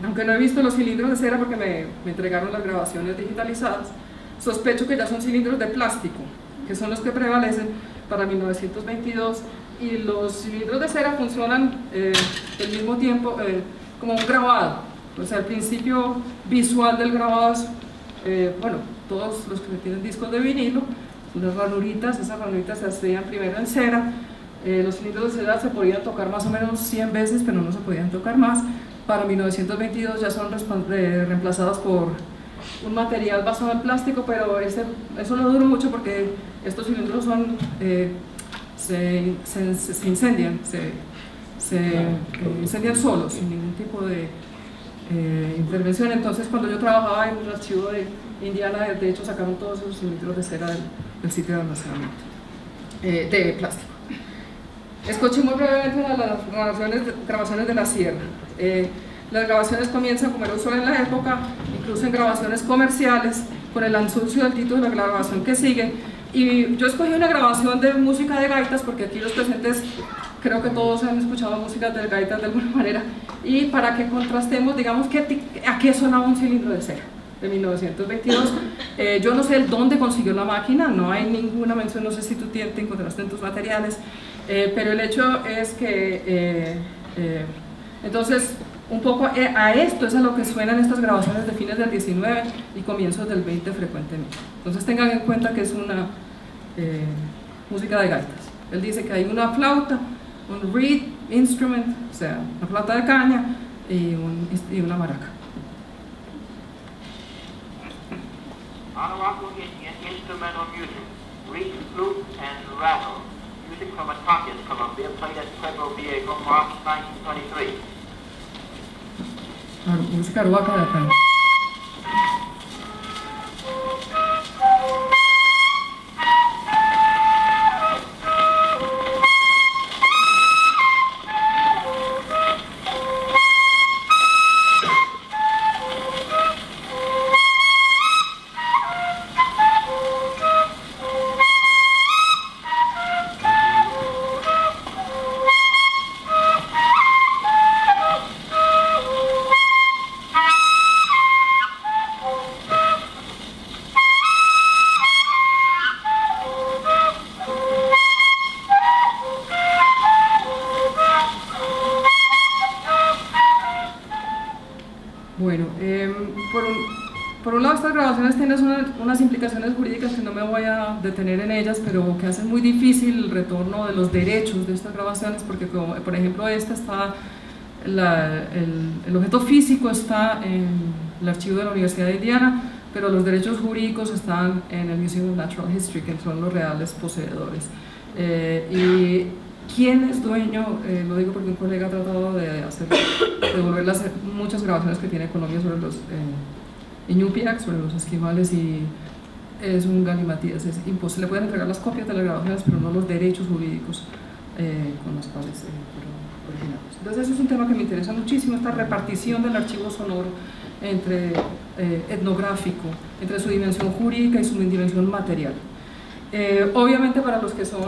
Aunque no he visto los cilindros de cera porque me entregaron las grabaciones digitalizadas, sospecho que ya son cilindros de plástico, que son los que prevalecen para 1922, y los cilindros de cera funcionan al mismo tiempo como un grabado. O sea, el principio visual del grabado es, bueno, todos los que tienen discos de vinilo, unas ranuritas, esas ranuritas se hacían primero en cera. Los cilindros de cera se podían tocar más o menos 100 veces, pero no se podían tocar más. Para 1922 ya son reemplazados por un material basado en plástico, pero eso no duró mucho porque estos cilindros se incendian, se incendian solos, sin ningún tipo de intervención. Entonces, cuando yo trabajaba en el archivo de Indiana, de hecho sacaron todos esos cilindros de cera del sitio de almacenamiento de plástico. Escuchemos brevemente las grabaciones de la sierra. Las grabaciones comienzan, como era usual en la época, incluso en grabaciones comerciales, con el anuncio del título de la grabación que sigue. Y yo escogí una grabación de música de gaitas, porque aquí los presentes creo que todos han escuchado música de gaitas de alguna manera, y para que contrastemos, digamos, a qué sonaba un cilindro de cera de 1922. Yo no sé dónde consiguió la máquina, no hay ninguna mención, no sé si tú te encontraste en tus materiales, pero el hecho es que entonces un poco a esto es a lo que suenan estas grabaciones de fines del 19 y comienzos del 20 frecuentemente. Entonces tengan en cuenta que es una música de gaitas. Él dice que hay una flauta, un reed instrument, o sea, una flauta de caña y una maraca. Anahuaco Indian instrumental music, reed, flute, and rattle. Music from Atoquias, Colombia, played at Pueblo Viejo, March 1923. Música aruaca de acá. Bueno, por un lado estas grabaciones tienen unas implicaciones jurídicas que no me voy a detener en ellas, pero que hacen muy difícil el retorno de los derechos de estas grabaciones, porque como, por ejemplo esta está, el objeto físico está en el archivo de la Universidad de Indiana, pero los derechos jurídicos están en el Museum of Natural History, que son los reales poseedores. Y ¿quién es dueño? Lo digo porque un colega ha tratado de volver a hacer muchas grabaciones que tiene Colombia sobre los Iñupiaq, sobre los esquimales, y es un galimatías, es imposible. Le pueden entregar las copias de las grabaciones, pero no los derechos jurídicos con los cuales fueron originados. Entonces eso es un tema que me interesa muchísimo, esta repartición del archivo sonoro entre etnográfico, entre su dimensión jurídica y su dimensión material. Obviamente para los que son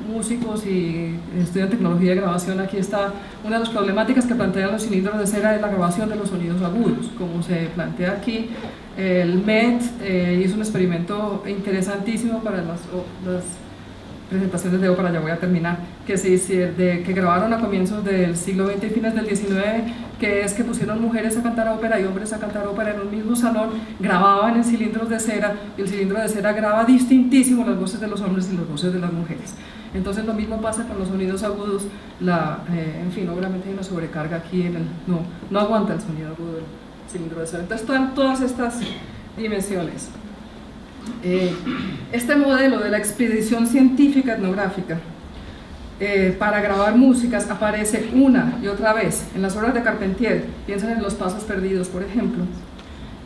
músicos y estudian tecnología de grabación, aquí está una de las problemáticas que plantean los cilindros de cera, es la grabación de los sonidos agudos. Como se plantea aquí, el Met hizo un experimento interesantísimo para las presentaciones de ópera, ya voy a terminar, que grabaron a comienzos del siglo XX y fines del XIX, que es que pusieron mujeres a cantar ópera y hombres a cantar ópera en un mismo salón, grababan en cilindros de cera, y el cilindro de cera graba distintísimo las voces de los hombres y las voces de las mujeres. Entonces lo mismo pasa con los sonidos agudos, en fin, obviamente hay una sobrecarga aquí, no aguanta el sonido agudo del cilindro de cera. Entonces todas estas dimensiones. Este modelo de la expedición científica etnográfica para grabar músicas aparece una y otra vez en las obras de Carpentier. Piensen en Los Pasos Perdidos, por ejemplo,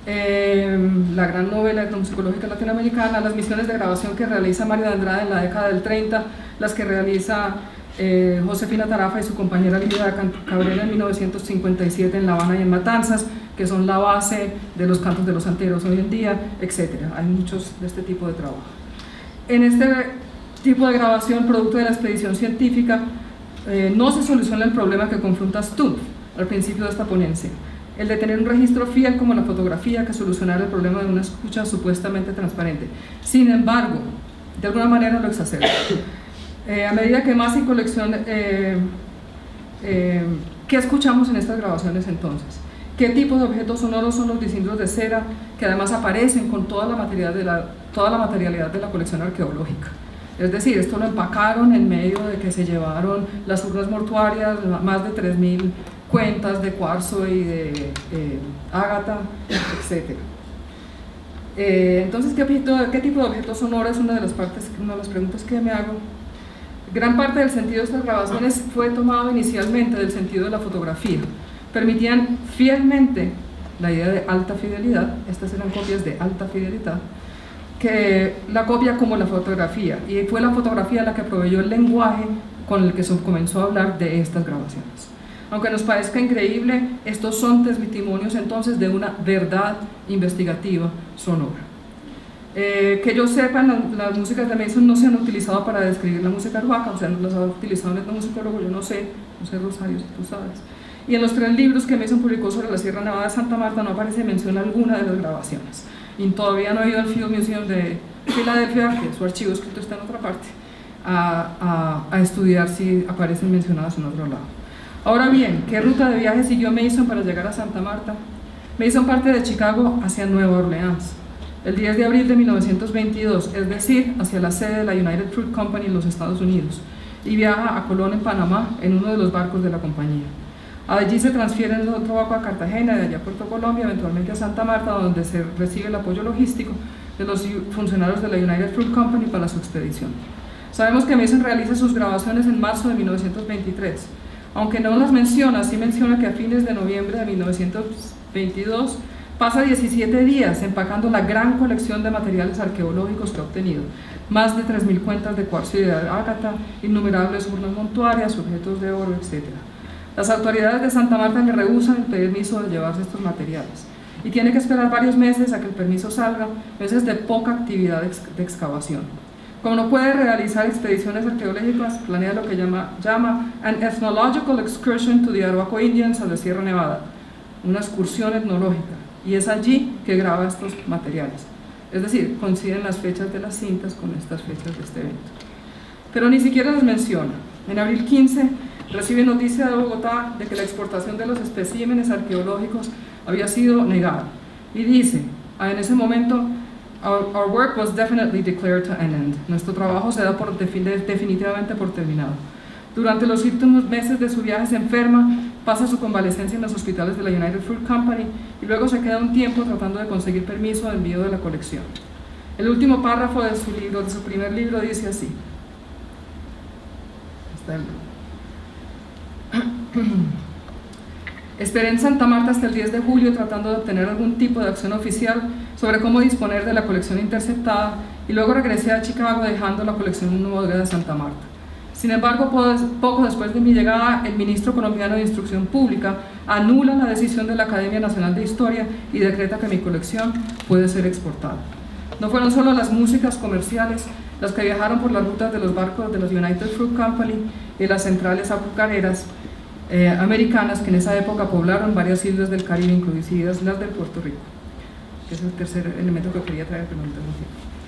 la gran novela etnomusicológica latinoamericana, las misiones de grabación que realiza Mario de Andrade en la década del 30, las que realiza Josefina Tarafa y su compañera Lidia Cabrera en 1957 en La Habana y en Matanzas, que son la base de los cantos de los santeros hoy en día, etc. Hay muchos de este tipo de trabajo. En este tipo de grabación, producto de la expedición científica, no se soluciona el problema que confronta Stumpf al principio de esta ponencia, el de tener un registro fiel como la fotografía que solucionara el problema de una escucha supuestamente transparente. Sin embargo, de alguna manera lo exacerba. A medida que más y colección, ¿qué escuchamos en estas grabaciones entonces? ¿Qué tipo de objetos sonoros son los cilindros de cera que además aparecen con toda la materialidad de la colección arqueológica? Es decir, esto lo empacaron en medio de que se llevaron las urnas mortuarias, más de 3.000 cuentas de cuarzo y de ágata, etc. Entonces, ¿qué tipo de objetos sonoros? Es una de las preguntas que me hago. Gran parte del sentido de estas grabaciones fue tomado inicialmente del sentido de la fotografía. Permitían fielmente la idea de alta fidelidad, estas eran copias de alta fidelidad, que la copia como la fotografía, y fue la fotografía la que proveyó el lenguaje con el que se comenzó a hablar de estas grabaciones. Aunque nos parezca increíble, estos son testimonios entonces de una verdad investigativa sonora. Que yo sepa, las músicas de Mason no se han utilizado para describir la música arhuaca, o sea, no las ha utilizado un etnomusicólogo, yo no sé Rosario, si tú sabes. Y en los 3 libros que Mason publicó sobre la Sierra Nevada de Santa Marta no aparece mención alguna de las grabaciones. Y todavía no he ido al Field Museum de Filadelfia, que su archivo escrito está en otra parte, a estudiar si aparecen mencionadas en otro lado. Ahora bien, ¿qué ruta de viaje siguió Mason para llegar a Santa Marta? Mason parte de Chicago hacia Nueva Orleans el 10 de abril de 1922, es decir, hacia la sede de la United Fruit Company en los Estados Unidos, y viaja a Colón, en Panamá, en uno de los barcos de la compañía. Allí se transfiere en otro barco a Cartagena, de allá a Puerto Colombia, eventualmente a Santa Marta, donde se recibe el apoyo logístico de los funcionarios de la United Fruit Company para su expedición. Sabemos que Mason realiza sus grabaciones en marzo de 1923. Aunque no las menciona, sí menciona que a fines de noviembre de 1922 pasa 17 días empacando la gran colección de materiales arqueológicos que ha obtenido. Más de 3.000 cuentas de cuarzo y de ágata, innumerables urnas mortuarias, objetos de oro, etc. Las autoridades de Santa Marta le rehúsan el permiso de llevarse estos materiales y tiene que esperar varios meses a que el permiso salga, meses de poca actividad de excavación. Como no puede realizar expediciones arqueológicas, planea lo que llama an ethnological excursion to the Arhuaco Indians a la Sierra Nevada, una excursión etnológica, y es allí que graba estos materiales. Es decir, coinciden las fechas de las cintas con estas fechas de este evento. Pero ni siquiera las menciona. En abril 15 recibe noticia de Bogotá de que la exportación de los especímenes arqueológicos había sido negada, y dice, en ese momento, Our work was definitely declared to an end. Nuestro trabajo se da definitivamente por terminado. Durante los últimos meses de su viaje se enferma, pasa su convalecencia en los hospitales de la United Fruit Company y luego se queda un tiempo tratando de conseguir permiso de envío de la colección. El último párrafo de su primer libro dice así. Esperé en Santa Marta hasta el 10 de julio tratando de obtener algún tipo de acción oficial sobre cómo disponer de la colección interceptada y luego regresé a Chicago dejando la colección en una bodega de Santa Marta. Sin embargo, poco después de mi llegada, el ministro colombiano de Instrucción Pública anula la decisión de la Academia Nacional de Historia y decreta que mi colección puede ser exportada. No fueron solo las músicas comerciales las que viajaron por las rutas de los barcos de los United Fruit Company y las centrales azucareras americanas que en esa época poblaron varias islas del Caribe, incluidas las de Puerto Rico. Ese es el tercer elemento que quería traer, pero no tengo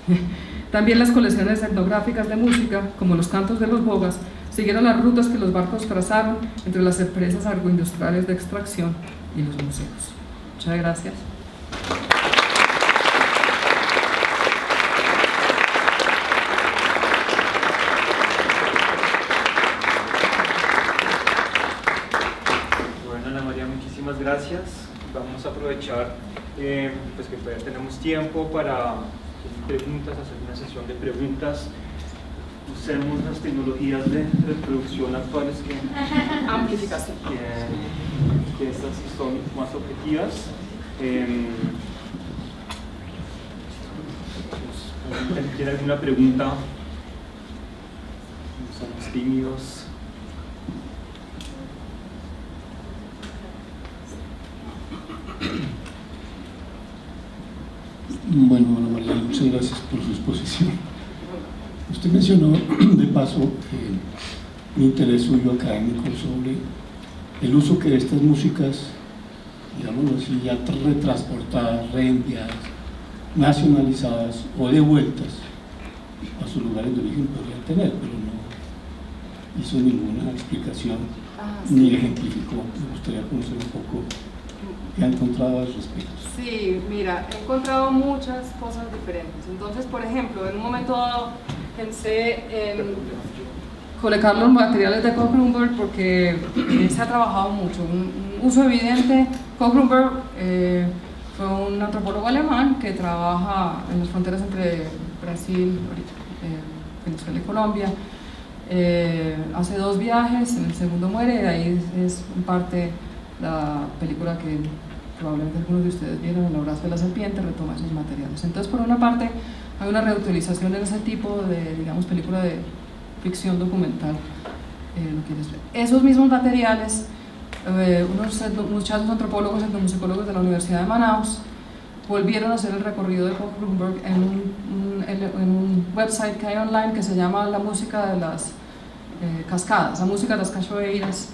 tiempo. También las colecciones etnográficas de música, como los cantos de los bogas, siguieron las rutas que los barcos trazaron entre las empresas agroindustriales de extracción y los museos. Muchas gracias. Bueno, Ana María, muchísimas gracias. Vamos a aprovechar pues que todavía tenemos tiempo para preguntas, hacer una sesión de preguntas. Usemos las tecnologías de reproducción actuales Amplificación. Que estas sí son más objetivas. ¿Tiene alguna pregunta? Somos tímidos. Bueno, Ana María, muchas gracias por su exposición. Usted mencionó de paso un interés suyo académico sobre el uso que estas músicas, digámoslo así, ya retransportadas, reenviadas, nacionalizadas o devueltas a sus lugares de origen podrían tener, pero no hizo ninguna explicación ni ejemplificó. Me gustaría conocer un poco qué ha encontrado al respecto. Sí, mira, he encontrado muchas cosas diferentes. Entonces, por ejemplo, en un momento dado pensé en colectar los materiales de Koch Grünberg porque se ha trabajado mucho. Un uso evidente, Koch Grünberg fue un antropólogo alemán que trabaja en las fronteras entre Brasil, Venezuela y Colombia. Hace 2 viajes, en el segundo muere, y de ahí es en parte la película que probablemente algunos de ustedes vieron, El abrazo de la serpiente, retoma esos materiales. Entonces, por una parte, hay una reutilización en ese tipo de, digamos, película de ficción documental. ¿Lo quieres ver? Esos mismos materiales, unos muchachos antropólogos, etnomusicólogos de la Universidad de Manaus, volvieron a hacer el recorrido de Koch Grünberg en un website que hay online que se llama La música de las cascadas, la música de las cachoeiras.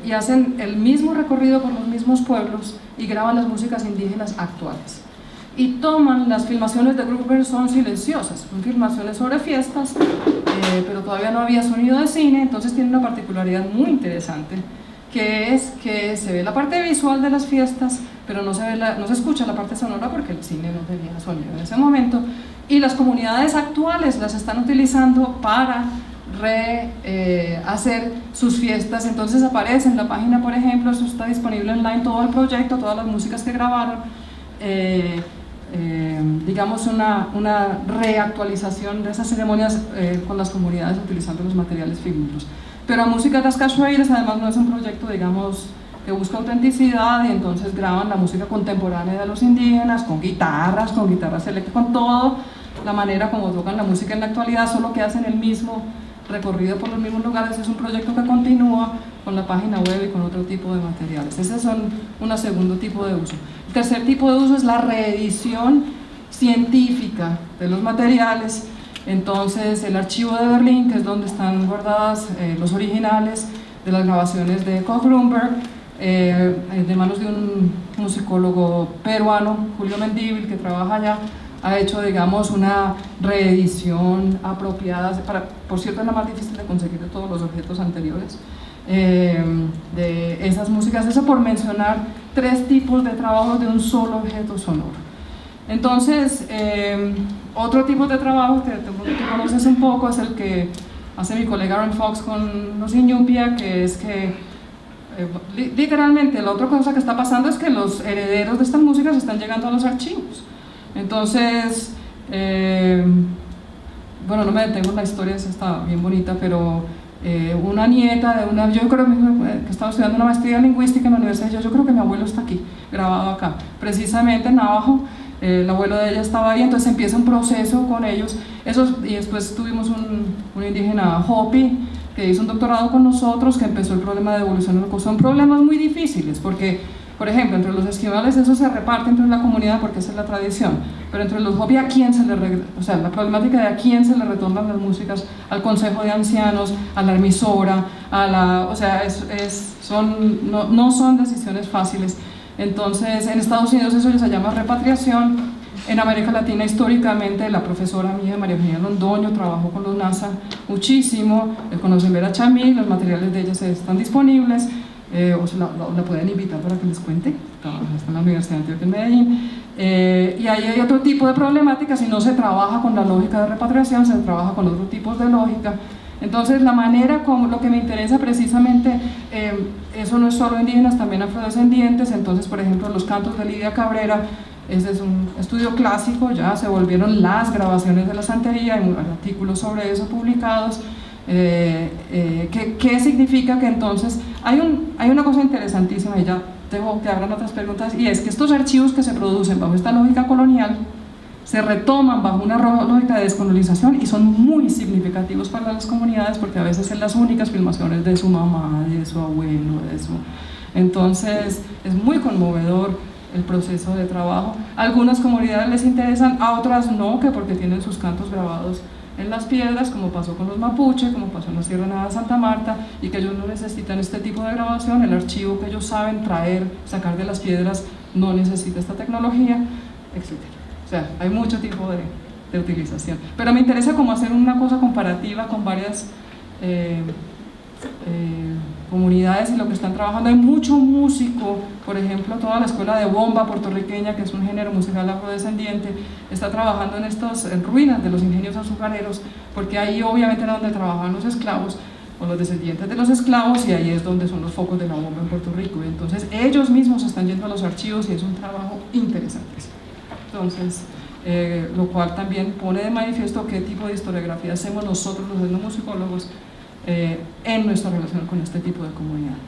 Y hacen el mismo recorrido por los mismos pueblos y graban las músicas indígenas actuales. Y toman, las filmaciones de Grünberg son silenciosas, son filmaciones sobre fiestas, pero todavía no había sonido de cine, entonces tiene una particularidad muy interesante, que es que se ve la parte visual de las fiestas, pero no se escucha la parte sonora porque el cine no tenía sonido en ese momento, y las comunidades actuales las están utilizando para hacer sus fiestas. Entonces aparece en la página, por ejemplo, eso está disponible online, todo el proyecto, todas las músicas que grabaron, digamos una reactualización de esas ceremonias con las comunidades utilizando los materiales fílmicos. Pero a Música de las Cachoeiras además no es un proyecto, digamos, que busca autenticidad, y entonces graban la música contemporánea de los indígenas con guitarras eléctricas, con todo la manera como tocan la música en la actualidad, solo que hacen el mismo recorrido por los mismos lugares. Es un proyecto que continúa con la página web y con otro tipo de materiales. Ese son un segundo tipo de uso. El tercer tipo de uso es la reedición científica de los materiales. Entonces, el archivo de Berlín, que es donde están guardadas los originales de las grabaciones de Koch Grünberg, de manos de un musicólogo peruano, Julio Mendívil, que trabaja allá, ha hecho, digamos, una reedición apropiada, por cierto es la más difícil de conseguir de todos los objetos anteriores, de esas músicas. Eso por mencionar 3 tipos de trabajos de un solo objeto sonoro. Entonces, otro tipo de trabajo que tú conoces un poco es el que hace mi colega Aaron Fox con los Iñupia, que es que literalmente la otra cosa que está pasando es que los herederos de estas músicas están llegando a los archivos. Entonces, bueno, no me detengo en la historia, esa está bien bonita, pero una nieta de una, yo creo que estaba estudiando una maestría en lingüística en la universidad, yo creo que mi abuelo está aquí, grabado acá, precisamente en Navajo. El abuelo de ella estaba ahí, entonces empieza un proceso con ellos. Y después tuvimos un indígena Hopi que hizo un doctorado con nosotros, que empezó el problema de devolución. Son problemas muy difíciles porque Por ejemplo, entre los esquimales eso se reparte entre la comunidad porque esa es la tradición, pero entre los Hopi, ¿a quién se le o sea, la problemática de a quién se le retornan las músicas? Al consejo de ancianos, a la emisora, o sea, no son decisiones fáciles. Entonces, en Estados Unidos eso se llama repatriación. En América Latina, históricamente, la profesora mía, María Eugenia Londoño, trabajó con los NASA muchísimo, conocen Vera Chamí, los materiales de ella están disponibles, o la pueden invitar para que les cuente, está en la Universidad de Antioquia en Medellín. Y ahí hay otro tipo de problemáticas, y no se trabaja con la lógica de repatriación, se trabaja con otros tipos de lógica. Entonces, la manera como lo que me interesa precisamente, eso no es solo indígenas, también afrodescendientes. Entonces, por ejemplo, los cantos de Lidia Cabrera, ese es un estudio clásico, ya se volvieron las grabaciones de la santería, hay artículos sobre eso publicados. ¿Qué significa? Que entonces hay una cosa interesantísima, y ya dejo que abran otras preguntas, y es que estos archivos que se producen bajo esta lógica colonial se retoman bajo una lógica de descolonización y son muy significativos para las comunidades, porque a veces son las únicas filmaciones de su mamá, de su abuelo, entonces es muy conmovedor el proceso de trabajo. A algunas comunidades les interesan, a otras no, que porque tienen sus cantos grabados en las piedras, como pasó con los mapuche, como pasó en la Sierra Nevada de Santa Marta, y que ellos no necesitan este tipo de grabación, el archivo que ellos saben traer, sacar de las piedras, no necesita esta tecnología, etc. O sea, hay mucho tipo de utilización. Pero me interesa como hacer una cosa comparativa con varias comunidades y lo que están trabajando. Hay mucho músico, por ejemplo, toda la escuela de bomba puertorriqueña, que es un género musical afrodescendiente, está trabajando en ruinas de los ingenios azucareros, porque ahí obviamente era donde trabajaban los esclavos o los descendientes de los esclavos, y ahí es donde son los focos de la bomba en Puerto Rico. Y entonces ellos mismos están yendo a los archivos, y es un trabajo interesante. Entonces, lo cual también pone de manifiesto qué tipo de historiografía hacemos nosotros los etnomusicólogos en nuestra relación con este tipo de comunidades.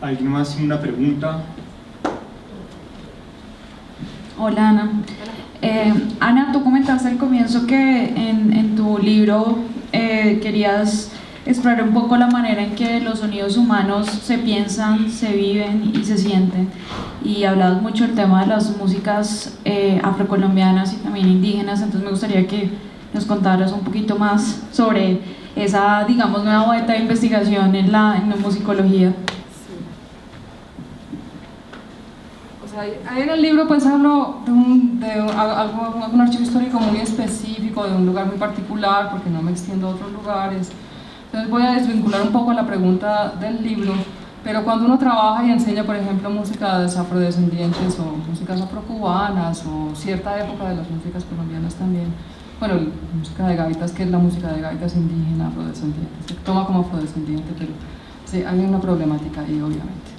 ¿Alguien más tiene una pregunta? Hola, Ana. Ana, tú comentaste al comienzo que en tu libro querías explorar un poco la manera en que los sonidos humanos se piensan, se viven y se sienten, y hablabas mucho del tema de las músicas afrocolombianas y también indígenas. Entonces me gustaría que nos contaras un poquito más sobre esa, digamos, nueva vuelta de investigación en la musicología. Ahí en el libro pues hablo de algún archivo histórico muy específico, de un lugar muy particular, porque no me extiendo a otros lugares. Entonces voy a desvincular un poco la pregunta del libro, pero cuando uno trabaja y enseña, por ejemplo, músicas afrodescendientes o músicas afrocubanas o cierta época de las músicas colombianas también, bueno, la música de gaitas, que es la música de gaitas indígena, afrodescendiente, se toma como afrodescendiente, pero sí, hay una problemática ahí, obviamente.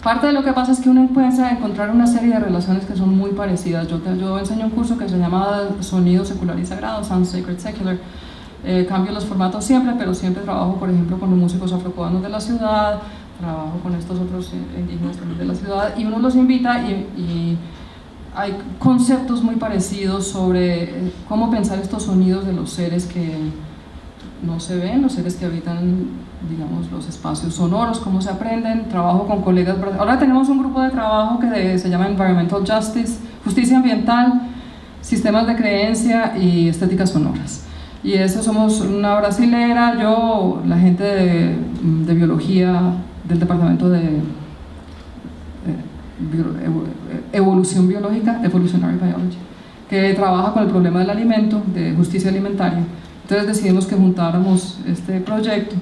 Parte de lo que pasa es que uno empieza a encontrar una serie de relaciones que son muy parecidas. Yo enseño un curso que se llama Sonido Secular y Sagrado, Sound Sacred Secular. Cambio los formatos siempre, pero siempre trabajo, por ejemplo, con los músicos afrocubanos de la ciudad, trabajo con estos otros indígenas también de la ciudad, y uno los invita y hay conceptos muy parecidos sobre cómo pensar estos sonidos de los seres que no se ven, los seres que habitan, digamos, los espacios sonoros, cómo se aprenden. Trabajo con colegas. Ahora tenemos un grupo de trabajo que se llama Environmental Justice, Justicia Ambiental, Sistemas de Creencia y Estéticas Sonoras. Y eso somos una brasilera, yo, la gente de biología del departamento de evolución biológica, Evolutionary Biology, que trabaja con el problema del alimento, de justicia alimentaria. Entonces decidimos que juntáramos este proyecto,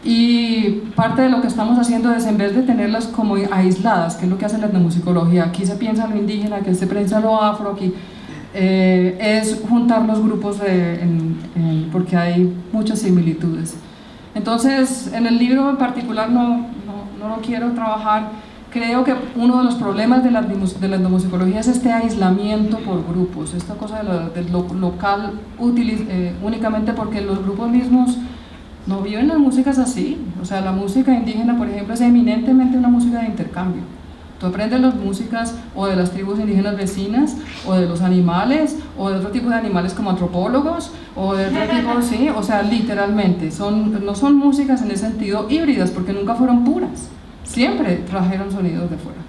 y parte de lo que estamos haciendo es, en vez de tenerlas como aisladas, que es lo que hace la etnomusicología, aquí se piensa lo indígena, aquí se piensa lo afro, aquí es juntar los grupos porque hay muchas similitudes. Entonces, en el libro en particular no lo quiero trabajar. Creo que uno de los problemas de la etnomusicología es este aislamiento por grupos, esta cosa del local únicamente, porque los grupos mismos no viven las músicas así. O sea, la música indígena, por ejemplo, es eminentemente una música de intercambio. Tú aprendes las músicas o de las tribus indígenas vecinas, o de los animales, o de otro tipo de animales como antropólogos, o de otro tipo, sí, o sea, literalmente, no son músicas en ese sentido híbridas, porque nunca fueron puras, siempre trajeron sonidos de fuera.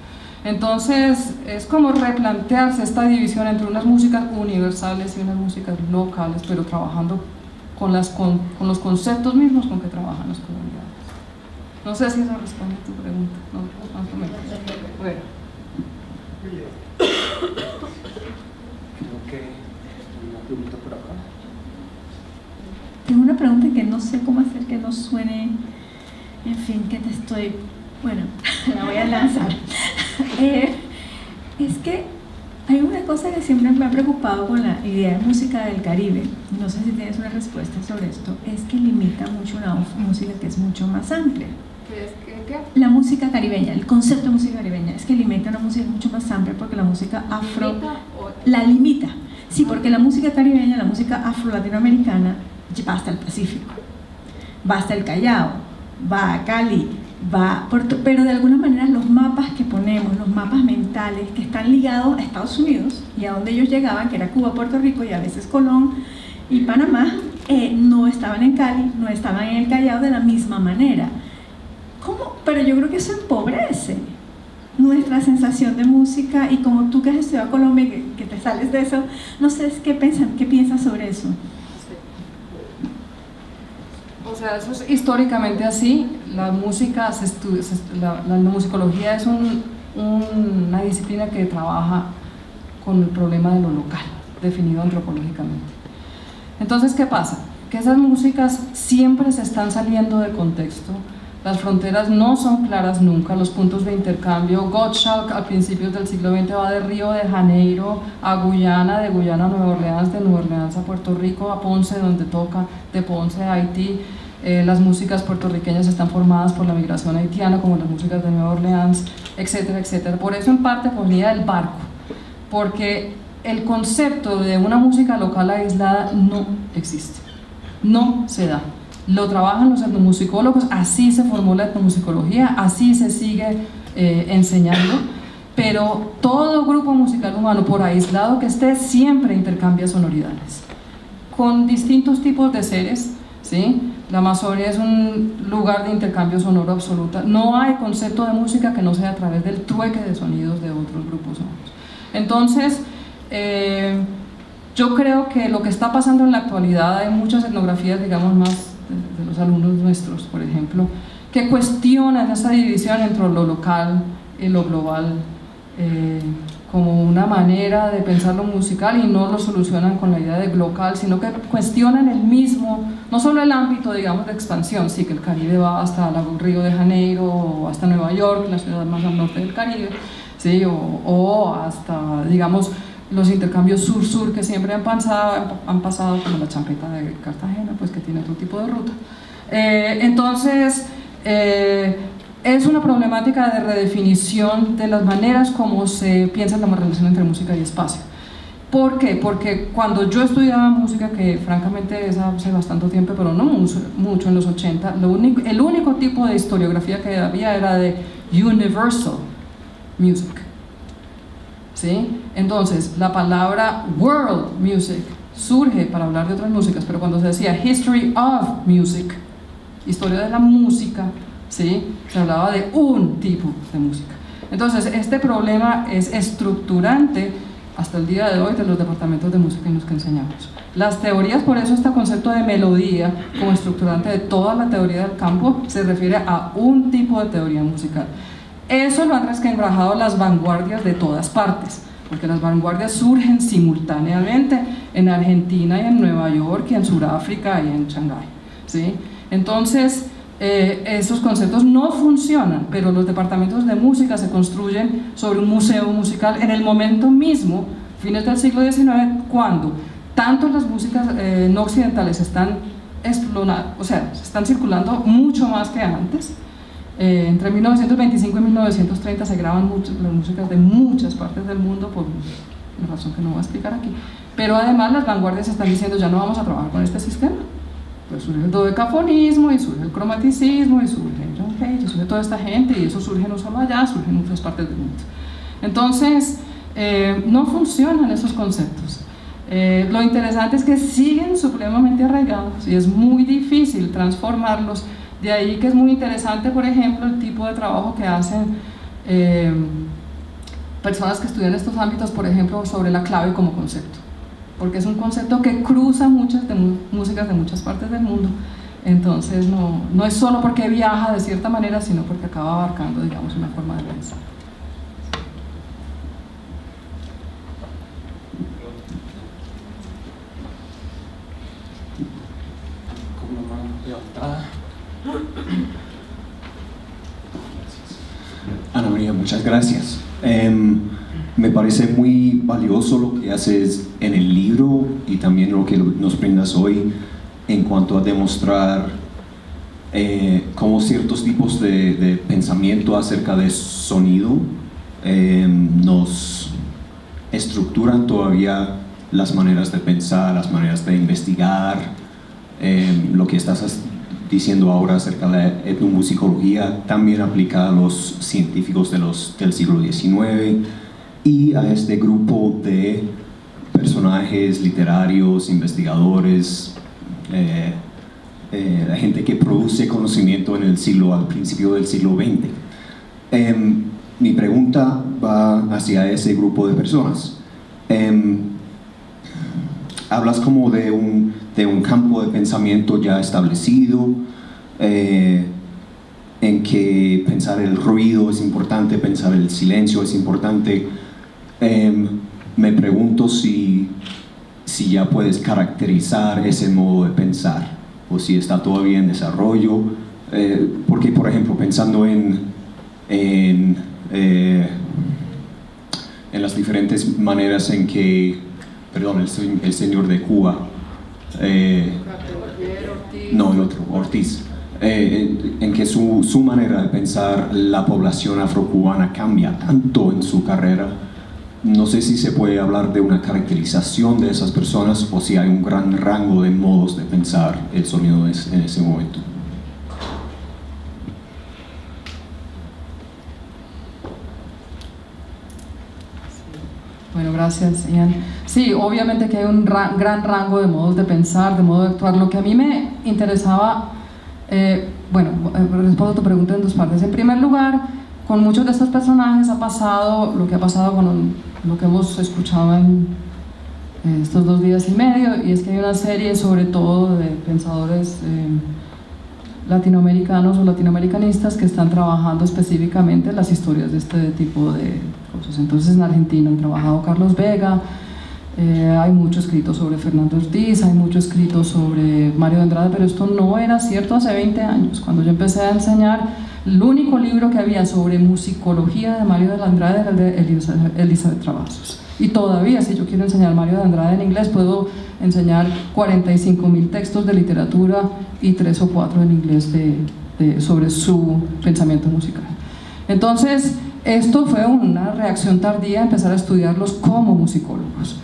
Entonces, es como replantearse esta división entre unas músicas universales y unas músicas locales, pero trabajando con los conceptos mismos con que trabajan las comunidades. No sé si eso responde a tu pregunta, ¿no? Más o menos. Bueno. Creo que hay una pregunta por acá. Tengo una pregunta que no sé cómo hacer que no suene, en fin, que te estoy, bueno, la voy a lanzar. Es que hay una cosa que siempre me ha preocupado con la idea de música del Caribe, no sé si tienes una respuesta sobre esto, es que limita mucho una música que es mucho más amplia. ¿Qué? La música caribeña, el concepto de música caribeña, es que limita una música mucho más amplia porque la música afro la limita. Sí, porque la música caribeña, la música afro-latinoamericana va hasta el Pacífico, va hasta el Callao, va a Cali, pero de alguna manera los mapas que ponemos, los mapas mentales que están ligados a Estados Unidos y a donde ellos llegaban, que era Cuba, Puerto Rico y a veces Colón y Panamá, no estaban en Cali, no estaban en el Callao de la misma manera. ¿Cómo? Pero yo creo que eso empobrece nuestra sensación de música, y como tú que has estudiado Colombia, que te sales de eso, no sé qué piensas sobre eso. O sea, eso es históricamente así. La música se estudia, la musicología es una disciplina que trabaja con el problema de lo local, definido antropológicamente. Entonces, ¿qué pasa? Que esas músicas siempre se están saliendo de contexto. Las fronteras no son claras nunca, los puntos de intercambio. Gottschalk a principios del siglo XX va de Río de Janeiro a Guyana, de Guyana a Nueva Orleans, de Nueva Orleans a Puerto Rico, a Ponce, donde toca, de Ponce a Haití. Las músicas puertorriqueñas están formadas por la migración haitiana, como las músicas de Nueva Orleans, etcétera, etcétera. Por eso en parte ponía el barco, porque el concepto de una música local aislada no existe, no se da. Lo trabajan los etnomusicólogos, así se formó la etnomusicología, así se sigue enseñando, pero todo grupo musical humano, por aislado que esté, siempre intercambia sonoridades con distintos tipos de seres, ¿sí? La Amazonia es un lugar de intercambio sonoro absoluta. No hay concepto de música que no sea a través del trueque de sonidos de otros grupos sonoros. Entonces, yo creo que lo que está pasando en la actualidad, hay muchas etnografías, digamos, más de los alumnos nuestros, por ejemplo, que cuestionan esa división entre lo local y lo global como una manera de pensar lo musical, y no lo solucionan con la idea de local, sino que cuestionan el mismo, no solo el ámbito, digamos, de expansión, sí, que el Caribe va hasta el Río de Janeiro o hasta Nueva York, la ciudad más al norte del Caribe, sí, o hasta, digamos, los intercambios sur-sur que siempre han pasado, como la champeta de Cartagena, pues que tiene otro tipo de ruta. Entonces, es una problemática de redefinición de las maneras como se piensa la relación entre música y espacio. ¿Por qué? Porque cuando yo estudiaba música, que francamente es hace bastante tiempo, pero no mucho, en los 80, el único tipo de historiografía que había era de universal music. ¿Sí? Entonces, la palabra world music surge para hablar de otras músicas, pero cuando se decía history of music, historia de la música, ¿sí? Se hablaba de un tipo de música. Entonces, este problema es estructurante hasta el día de hoy de los departamentos de música en los que enseñamos. Las teorías, por eso este concepto de melodía como estructurante de toda la teoría del campo se refiere a un tipo de teoría musical. Eso lo han resquebrajado las vanguardias de todas partes, porque las vanguardias surgen simultáneamente en Argentina y en Nueva York y en Sudáfrica y en Shanghái, ¿sí? Entonces, esos conceptos no funcionan, pero los departamentos de música se construyen sobre un museo musical en el momento mismo, fines del siglo XIX, cuando tanto las músicas no occidentales están explorando, o sea, están circulando mucho más que antes. Entre 1925 y 1930 se graban las músicas de muchas partes del mundo, por una razón que no voy a explicar aquí, pero además las vanguardias están diciendo ya no vamos a trabajar con este sistema. Pues surge el dodecafonismo y surge el cromaticismo y surge John Cage, y surge toda esta gente, y eso surge no solo allá, surge en otras partes del mundo. Entonces, no funcionan esos conceptos. Lo interesante es que siguen supremamente arraigados y es muy difícil transformarlos. De ahí que es muy interesante, por ejemplo, el tipo de trabajo que hacen personas que estudian estos ámbitos, por ejemplo, sobre la clave como concepto, porque es un concepto que cruza muchas músicas de muchas partes del mundo. Entonces no es solo porque viaja de cierta manera, sino porque acaba abarcando, digamos, una forma de pensar. Con una mano levantada. Ana María, muchas gracias. Me parece muy valioso lo que haces en el libro y también lo que nos brindas hoy en cuanto a demostrar cómo ciertos tipos de pensamiento acerca de sonido nos estructuran todavía las maneras de pensar, las maneras de investigar. Lo que estás diciendo ahora acerca de la etnomusicología también aplica a los científicos del siglo XIX y a este grupo de personajes literarios, investigadores, la gente que produce conocimiento al principio del siglo XX. Mi pregunta va hacia ese grupo de personas. Hablas como de un campo de pensamiento ya establecido, en que pensar el ruido es importante, pensar el silencio es importante. Me pregunto si ya puedes caracterizar ese modo de pensar o si está todavía en desarrollo, porque por ejemplo pensando en las diferentes maneras en que, perdón, el señor de Cuba, no, el otro, Ortiz, en que su manera de pensar la población afrocubana cambia tanto en su carrera. No sé si se puede hablar de una caracterización de esas personas o si hay un gran rango de modos de pensar el sonido en ese momento. Bueno, gracias, Ian. Sí, obviamente que hay un gran rango de modos de pensar, de modo de actuar. Lo que a mí me interesaba, respondo a tu pregunta en dos partes. En primer lugar, con muchos de estos personajes ha pasado lo que ha pasado con lo que hemos escuchado en estos 2 días y medio, y es que hay una serie sobre todo de pensadores latinoamericanos o latinoamericanistas que están trabajando específicamente las historias de este tipo de cosas. Entonces en Argentina han trabajado Carlos Vega, hay mucho escrito sobre Fernando Ortiz, hay mucho escrito sobre Mario de Andrade, pero esto no era cierto hace 20 años. Cuando yo empecé a enseñar, el único libro que había sobre musicología de Mario de Andrade era el de Elizabeth Travassos. Y todavía, si yo quiero enseñar Mario de Andrade en inglés, puedo enseñar 45.000 textos de literatura y 3 o 4 en inglés sobre su pensamiento musical. Entonces, esto fue una reacción tardía a empezar a estudiarlos como musicólogos,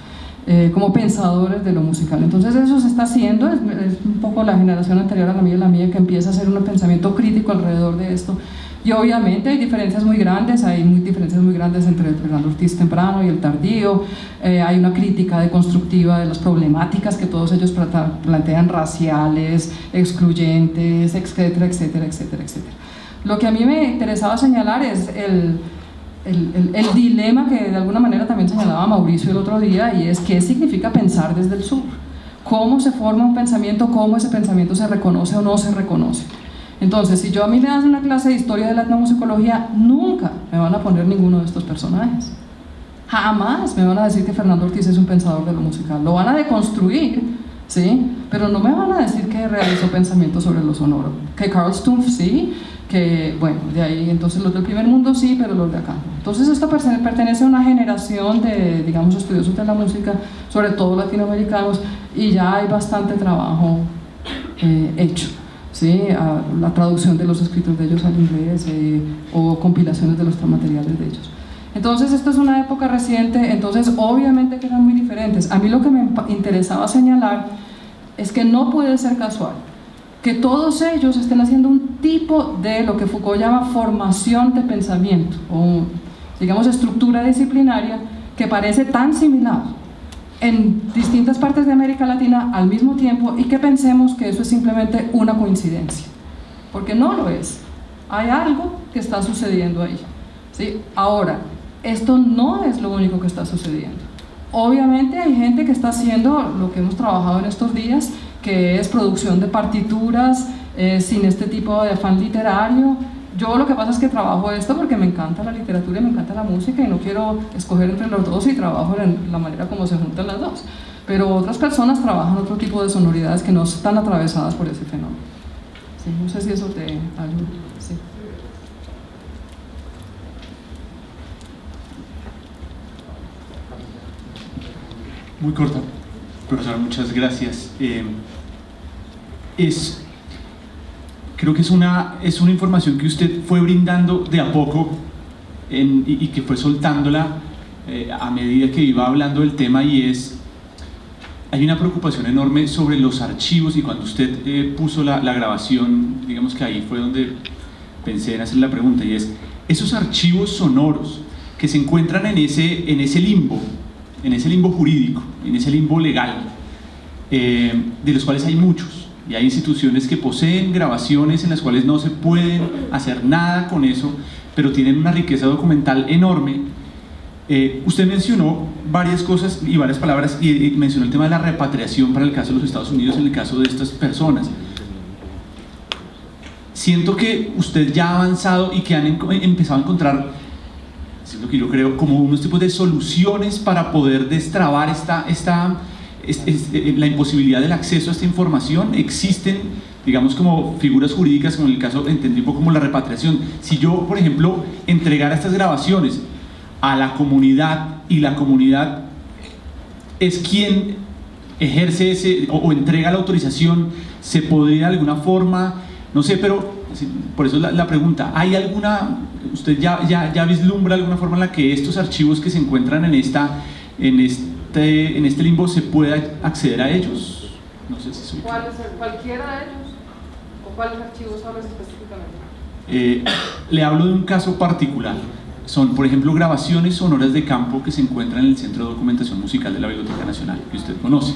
como pensadores de lo musical. Entonces eso se está haciendo, es un poco la generación anterior a la mía y la mía que empieza a hacer un pensamiento crítico alrededor de esto. Y obviamente hay diferencias muy grandes, entre el Fernando Ortiz temprano y el tardío. Hay una crítica deconstructiva de las problemáticas que todos ellos plantean, raciales, excluyentes, etcétera, etcétera, etcétera, etcétera. Lo que a mí me interesaba señalar es el dilema que de alguna manera también señalaba Mauricio el otro día, y es qué significa pensar desde el sur, cómo se forma un pensamiento, cómo ese pensamiento se reconoce o no se reconoce. Entonces, si a mí me dan una clase de historia de la etnomusicología, nunca me van a poner ninguno de estos personajes. Jamás me van a decir que Fernando Ortiz es un pensador de lo musical. Lo van a deconstruir, ¿sí? Pero no me van a decir que realizó pensamiento sobre lo sonoro. Que Carl Stumpf sí, que, bueno, de ahí entonces los del primer mundo sí, pero los de acá no. Entonces esto pertenece a una generación de, digamos, estudiosos de la música, sobre todo latinoamericanos, y ya hay bastante trabajo hecho. ¿Sí? La traducción de los escritos de ellos al inglés o compilaciones de los materiales de ellos. Entonces esta es una época reciente, entonces obviamente que eran muy diferentes. A mí lo que me interesaba señalar es que no puede ser casual que todos ellos estén haciendo un tipo de lo que Foucault llama formación de pensamiento, o digamos estructura disciplinaria, que parece tan similar en distintas partes de América Latina al mismo tiempo, y que pensemos que eso es simplemente una coincidencia, porque no lo es. Hay algo que está sucediendo ahí, ¿sí? Ahora, esto no es lo único que está sucediendo. Obviamente hay gente que está haciendo lo que hemos trabajado en estos días, que es producción de partituras sin este tipo de afán literario. Yo lo que pasa es que trabajo esto porque me encanta la literatura y me encanta la música, y no quiero escoger entre los dos, y trabajo en la manera como se juntan las dos. Pero otras personas trabajan otro tipo de sonoridades que no están atravesadas por ese fenómeno. Sí, no sé si eso te ayuda. Sí. Muy corta, profesora, muchas gracias. Creo que es una información que usted fue brindando de a poco y que fue soltándola a medida que iba hablando del tema, y hay una preocupación enorme sobre los archivos, y cuando usted puso la grabación, digamos que ahí fue donde pensé en hacer la pregunta, y es esos archivos sonoros que se encuentran en ese limbo jurídico, en ese limbo legal, de los cuales hay muchos, y hay instituciones que poseen grabaciones en las cuales no se pueden hacer nada con eso, pero tienen una riqueza documental enorme. Usted mencionó varias cosas y varias palabras, y mencionó el tema de la repatriación para el caso de los Estados Unidos, en el caso de estas personas. Siento que usted ya ha avanzado y que han empezado a encontrar, es lo que yo creo, como unos tipos de soluciones para poder destrabar la imposibilidad del acceso a esta información. Existen, digamos, como figuras jurídicas, como en el caso, entendí un poco como la repatriación. Si yo, por ejemplo, entregara estas grabaciones a la comunidad, y la comunidad es quien ejerce o entrega la autorización, ¿se podría de alguna forma, no sé, pero por eso la pregunta, ¿hay alguna, usted ya vislumbra alguna forma en la que estos archivos que se encuentran en este limbo se pueda acceder a ellos? No sé si soy ¿Cualquiera de ellos? ¿O cuáles archivos hablas específicamente? Le hablo de un caso particular. Son, por ejemplo, grabaciones sonoras de campo que se encuentran en el Centro de Documentación Musical de la Biblioteca Nacional, que usted conoce.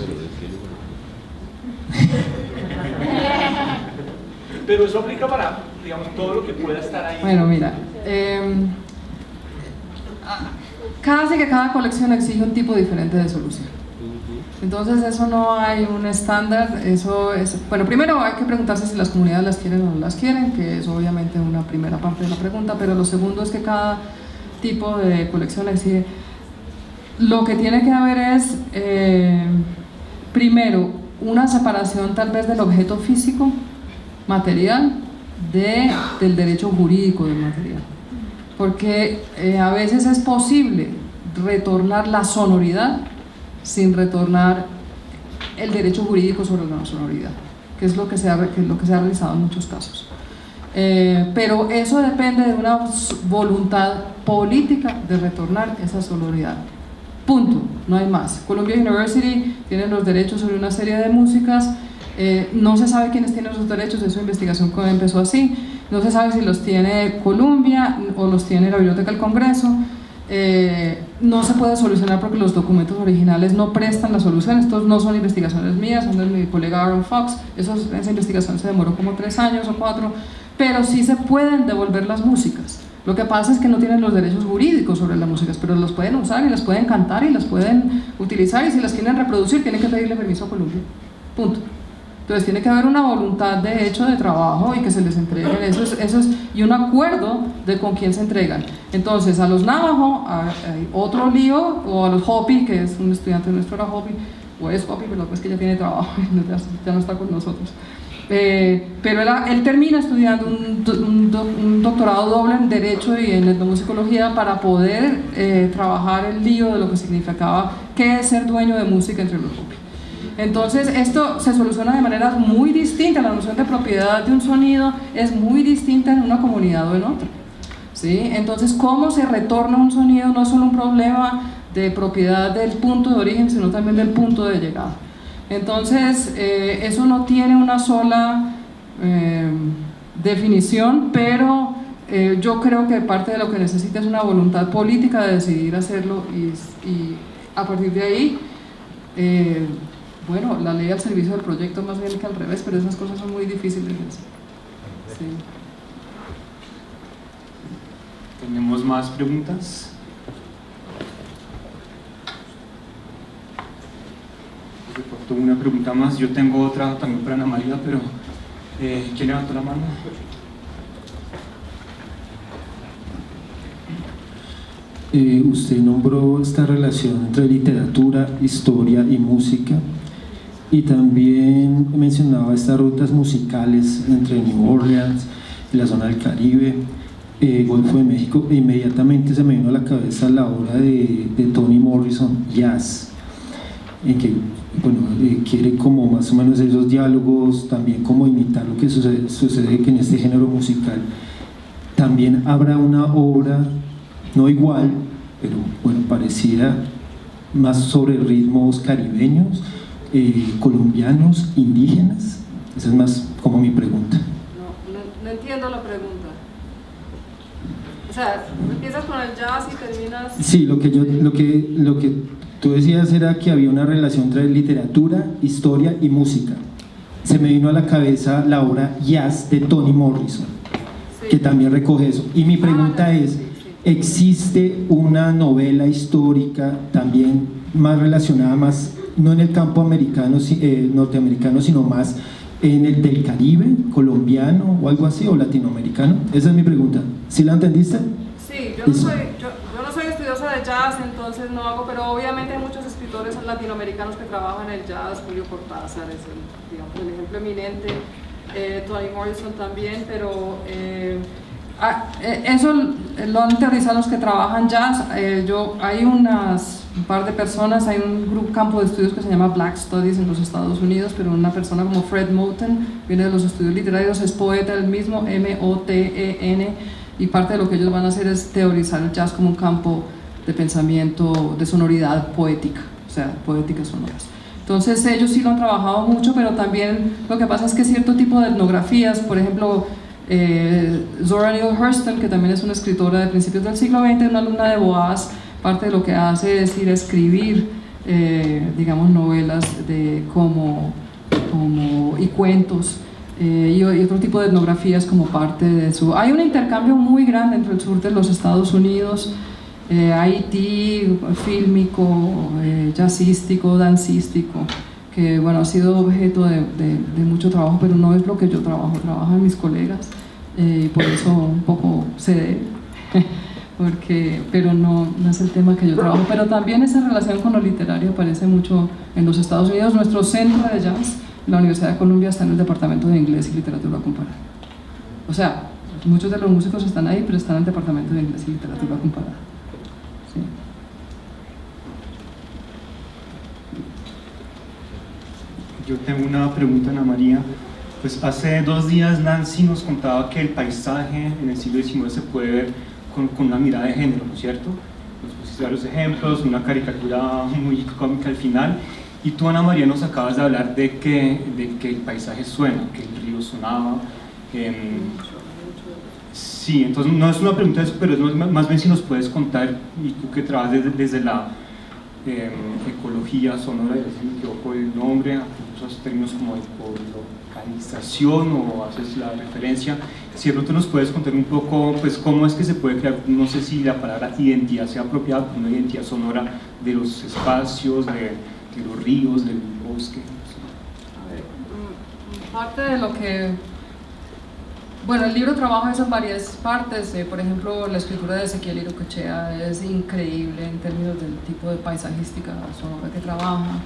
Pero eso aplica para, digamos, todo lo que pueda estar ahí. Bueno, mira, casi que cada colección exige un tipo diferente de solución. Entonces eso no hay un estándar, eso es... Bueno, primero hay que preguntarse si las comunidades las quieren o no las quieren, que es obviamente una primera parte de la pregunta, pero lo segundo es que cada tipo de colección exige... Lo que tiene que haber es, primero, una separación tal vez del objeto físico, material, del derecho jurídico del material. Porque a veces es posible retornar la sonoridad sin retornar el derecho jurídico sobre la sonoridad, que es lo que se ha realizado en muchos casos. Pero eso depende de una voluntad política de retornar esa sonoridad. Punto, no hay más. Columbia University tiene los derechos sobre una serie de músicas, no se sabe quiénes tienen esos derechos, su investigación empezó así, no se sabe si los tiene Columbia o los tiene la Biblioteca del Congreso. No se puede solucionar porque los documentos originales no prestan la solución. Estos no son investigaciones mías, son de mi colega Aaron Fox. Esa investigación se demoró como 3 años o 4, pero sí se pueden devolver las músicas. Lo que pasa es que no tienen los derechos jurídicos sobre las músicas, pero las pueden usar y las pueden cantar y las pueden utilizar, y si las quieren reproducir tienen que pedirle permiso a Columbia. Punto. Entonces tiene que haber una voluntad de hecho de trabajo y que se les entreguen y un acuerdo de con quién se entregan. Entonces a los Navajo hay otro lío, o a los Hopi, que es un estudiante nuestro, era Hopi, o es Hopi, pero es que ya tiene trabajo, ya no está con nosotros. Pero él termina estudiando un doctorado doble en Derecho y en Etnomusicología para poder trabajar el lío de lo que significaba qué es ser dueño de música entre los Hopi. Entonces esto se soluciona de manera muy distinta. La noción de propiedad de un sonido es muy distinta en una comunidad o en otra, ¿sí? Entonces cómo se retorna un sonido no es solo un problema de propiedad del punto de origen, sino también del punto de llegada. Entonces eso no tiene una sola definición, pero yo creo que parte de lo que necesita es una voluntad política de decidir hacerlo y a partir de ahí, bueno, la ley al servicio del proyecto más bien que al revés, pero esas cosas son muy difíciles de hacer. Sí. ¿Tenemos más preguntas? Tengo una pregunta más, yo tengo otra también para Ana María, pero ¿quién levantó la mano? Usted nombró esta relación entre literatura, historia y música, y también mencionaba estas rutas musicales entre New Orleans y la zona del Caribe, Golfo de México, e inmediatamente se me vino a la cabeza la obra de Toni Morrison, Jazz, en que quiere como más o menos esos diálogos, también como imitar lo que sucede que en este género musical también habrá una obra no igual, pero bueno, parecida, más sobre ritmos caribeños, colombianos, indígenas. Esa es más como mi pregunta. No entiendo la pregunta. O sea, empiezas con el jazz y terminas... Sí, lo que tú decías era que había una relación entre literatura, historia y música. Se me vino a la cabeza la obra Jazz de Toni Morrison, sí, que también recoge eso. Y mi pregunta es, ¿existe una novela histórica también más relacionada, más no en el campo americano, norteamericano, sino más en el del Caribe, colombiano o algo así, o latinoamericano? Esa es mi pregunta. ¿Sí la entendiste? Sí, yo no soy estudiosa de jazz, entonces no hago, pero obviamente hay muchos escritores latinoamericanos que trabajan el jazz. Julio Cortázar es el ejemplo eminente, Toni Morrison también, pero eso lo han teorizado los que trabajan jazz. Hay un par de personas, hay un campo de estudios que se llama Black Studies en los Estados Unidos, pero una persona como Fred Moten, viene de los estudios literarios, es poeta él mismo, M-O-T-E-N, y parte de lo que ellos van a hacer es teorizar el jazz como un campo de pensamiento, de sonoridad poética, o sea, poéticas sonoras. Entonces ellos sí lo han trabajado mucho, pero también lo que pasa es que cierto tipo de etnografías, por ejemplo, Zora Neale Hurston, que también es una escritora de principios del siglo XX, una alumna de Boas, parte de lo que hace es ir a escribir, digamos, novelas y cuentos, y otro tipo de etnografías como parte de su... Hay un intercambio muy grande entre el sur de los Estados Unidos, Haití, fílmico, jazzístico, dancístico, que bueno, ha sido objeto de mucho trabajo, pero no es lo que yo trabajan mis colegas, y por eso un poco cede, pero no es el tema que yo trabajo. Pero también esa relación con lo literario aparece mucho en los Estados Unidos. Nuestro centro de jazz, la Universidad de Columbia, está en el departamento de inglés y literatura comparada. O sea, muchos de los músicos están ahí, pero están en el departamento de inglés y literatura comparada. Sí. Yo tengo una pregunta, Ana María. Pues hace 2 días Nancy nos contaba que el paisaje en el siglo XIX se puede ver con una mirada de género, ¿no es cierto? Nos pusiste varios ejemplos, una caricatura muy cómica al final, y tú, Ana María, nos acabas de hablar de que el paisaje suena, que el río sonaba. Sí, entonces no es una pregunta, pero es más bien si nos puedes contar, y tú que trabajas desde la ecología sonora, si me equivoco el nombre, esos términos como ecolocalización, o haces la referencia, si de pronto nos puedes contar un poco, pues cómo es que se puede crear, no sé si la palabra identidad sea apropiada, una identidad sonora de los espacios, de los ríos, del bosque. A ver, parte de lo que... Bueno, el libro trabaja esas varias partes, por ejemplo, la escritura de Ezequiel Irocochea es increíble en términos del tipo de paisajística sonora que trabaja.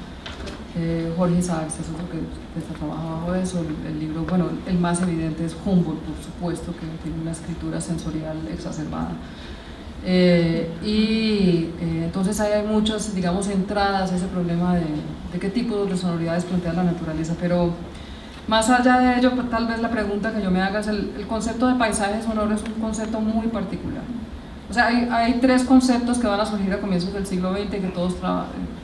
Jorge Sachs es otro que está trabajando bajo eso. El libro, bueno, el más evidente es Humboldt, por supuesto, que tiene una escritura sensorial exacerbada. Entonces hay muchas, digamos, entradas a ese problema de qué tipo de sonoridades plantea la naturaleza, pero más allá de ello, tal vez la pregunta que yo me haga es el concepto de paisaje sonoro es un concepto muy particular. O sea, hay 3 conceptos que van a surgir a comienzos del siglo XX que todos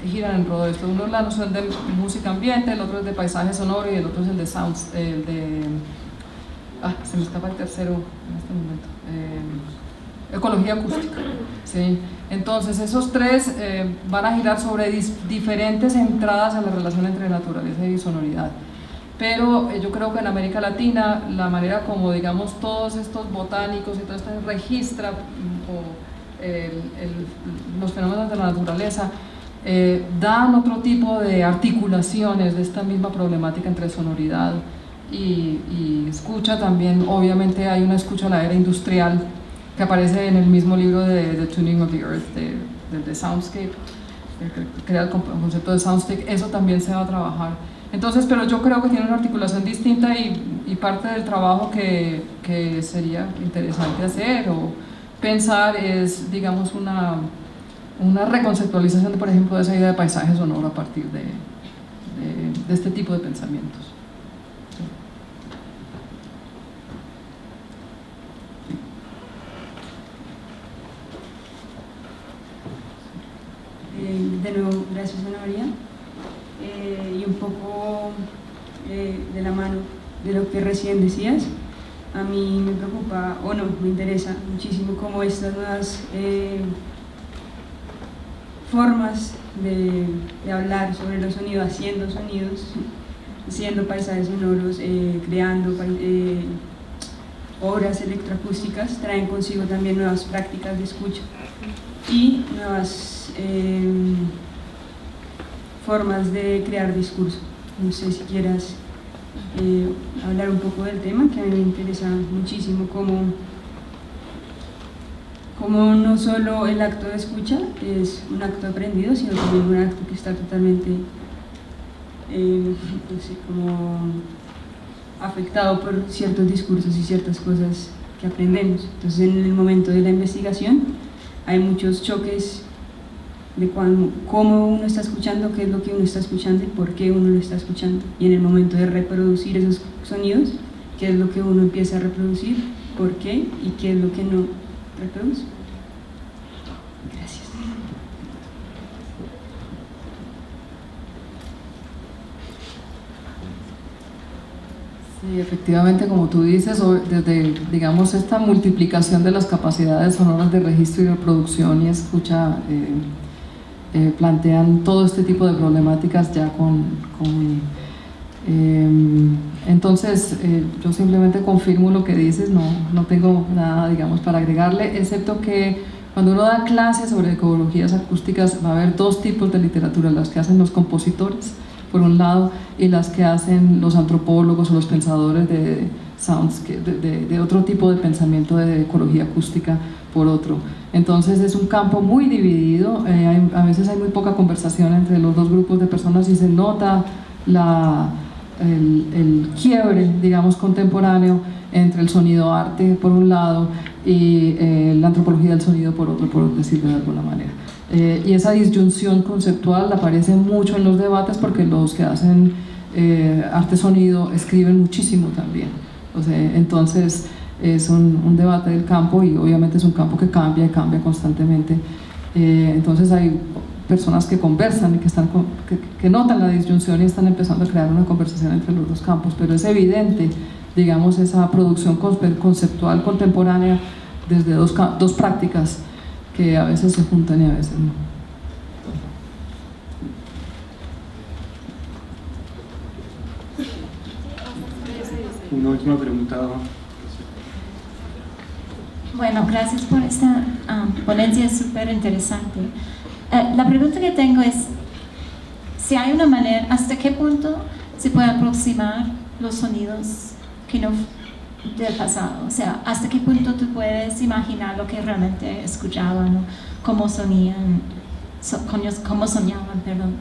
giran en torno de esto. Uno es la noción de música ambiente, el otro es de paisaje sonoro y el otro es el de sounds, se me escapa el tercero en este momento, ecología acústica, ¿sí? Entonces esos tres van a girar sobre diferentes entradas a la relación entre naturaleza y sonoridad. Pero yo creo que en América Latina la manera como, digamos, todos estos botánicos y todo esto registra los fenómenos de la naturaleza dan otro tipo de articulaciones de esta misma problemática entre sonoridad y escucha. También obviamente hay una escucha a la era industrial que aparece en el mismo libro de The Tuning of the Earth de Soundscape, que crea el concepto de Soundscape. Eso también se va a trabajar. Entonces, pero yo creo que tiene una articulación distinta y parte del trabajo que sería interesante hacer o pensar es, digamos, una reconceptualización, por ejemplo, de esa idea de paisaje sonoro a partir de este tipo de pensamientos. De nuevo, gracias Ana María. Y un poco de la mano de lo que recién decías, a mí me preocupa, o no, me interesa muchísimo cómo estas nuevas formas de hablar sobre los sonidos, haciendo paisajes sonoros, creando obras electroacústicas, traen consigo también nuevas prácticas de escucha y nuevas formas de crear discurso. No sé si quieras hablar un poco del tema, que a mí me interesa muchísimo, como no solo el acto de escucha es un acto aprendido, sino también un acto que está totalmente no sé, como afectado por ciertos discursos y ciertas cosas que aprendemos. Entonces, en el momento de la investigación hay muchos choques de cómo uno está escuchando, qué es lo que uno está escuchando y por qué uno lo está escuchando. Y en el momento de reproducir esos sonidos, qué es lo que uno empieza a reproducir, por qué y qué es lo que no reproduce. Gracias. Sí, efectivamente, como tú dices, desde, digamos, esta multiplicación de las capacidades sonoras de registro y reproducción y escucha plantean todo este tipo de problemáticas ya entonces yo simplemente confirmo lo que dices, no tengo nada, digamos, para agregarle, excepto que cuando uno da clases sobre ecologías acústicas va a haber dos tipos de literatura: las que hacen los compositores por un lado y las que hacen los antropólogos o los pensadores de de otro tipo de pensamiento de ecología acústica por otro. Entonces es un campo muy dividido, a veces hay muy poca conversación entre los dos grupos de personas y se nota el quiebre, digamos, contemporáneo entre el sonido arte por un lado y la antropología del sonido por otro, por decirlo de alguna manera. Y esa disyunción conceptual aparece mucho en los debates porque los que hacen arte-sonido escriben muchísimo también. O sea, entonces es un debate del campo y obviamente es un campo que cambia y cambia constantemente. Entonces hay personas que conversan y que notan la disyunción y están empezando a crear una conversación entre los dos campos, pero es evidente, digamos, esa producción conceptual contemporánea desde dos prácticas que a veces se juntan y a veces no. Una última pregunta. Bueno, gracias por esta ponencia, es súper interesante. La pregunta que tengo es si hay una manera, ¿hasta qué punto se puede aproximar los sonidos que no del pasado? O sea, ¿hasta qué punto tú puedes imaginar lo que realmente escuchaban, o cómo soñaban, perdón?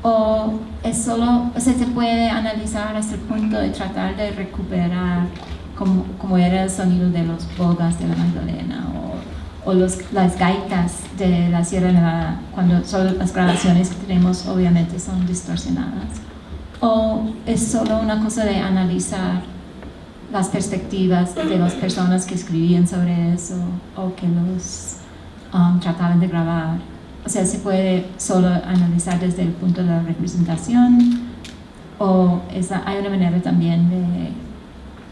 O es solo, o sea, se puede analizar hasta el punto de tratar de recuperar como era el sonido de los bogas de la Magdalena o las gaitas de la Sierra Nevada, cuando solo las grabaciones que tenemos obviamente son distorsionadas. O es solo una cosa de analizar las perspectivas de las personas que escribían sobre eso o que los trataban de grabar. O sea, se puede solo analizar desde el punto de la representación o hay una manera también de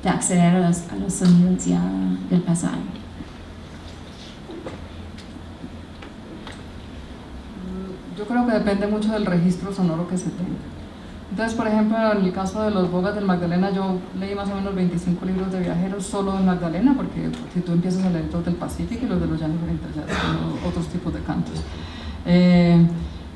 de acceder a los sonidos ya del pasado. Yo creo que depende mucho del registro sonoro que se tenga. Entonces, por ejemplo, en el caso de los Bogas del Magdalena, yo leí más o menos 25 libros de viajeros solo en Magdalena, porque si tú empiezas a leer los del Pacífico y los de los Llanos Orientales, ya son otros tipos de cantos.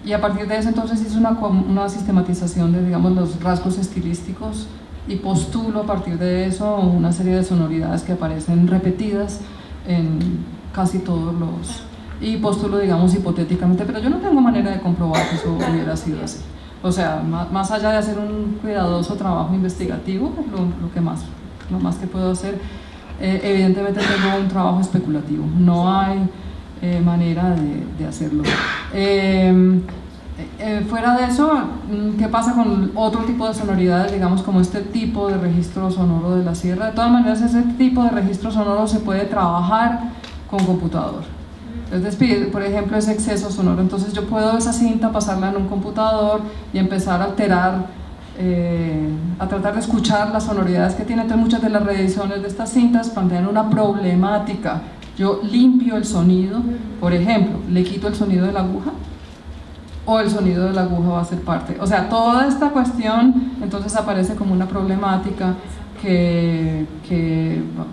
Y a partir de eso, entonces, hice una sistematización de, digamos, los rasgos estilísticos y postulo a partir de eso una serie de sonoridades que aparecen repetidas en casi todos los... Y postulo, digamos, hipotéticamente, pero yo no tengo manera de comprobar que eso hubiera sido así. O sea, más allá de hacer un cuidadoso trabajo investigativo, lo más que puedo hacer, evidentemente tengo un trabajo especulativo, no hay manera de hacerlo. Fuera de eso, ¿qué pasa con otro tipo de sonoridades, digamos, como este tipo de registro sonoro de la sierra? De todas maneras, ese tipo de registro sonoro se puede trabajar con computador. Entonces, por ejemplo, ese exceso sonoro, entonces yo puedo esa cinta pasarla en un computador y empezar a alterar, a tratar de escuchar las sonoridades que tiene. Entonces, muchas de las reediciones de estas cintas plantean una problemática. Yo limpio el sonido, por ejemplo, le quito el sonido de la aguja, o el sonido de la aguja va a ser parte. O sea, toda esta cuestión entonces aparece como una problemática que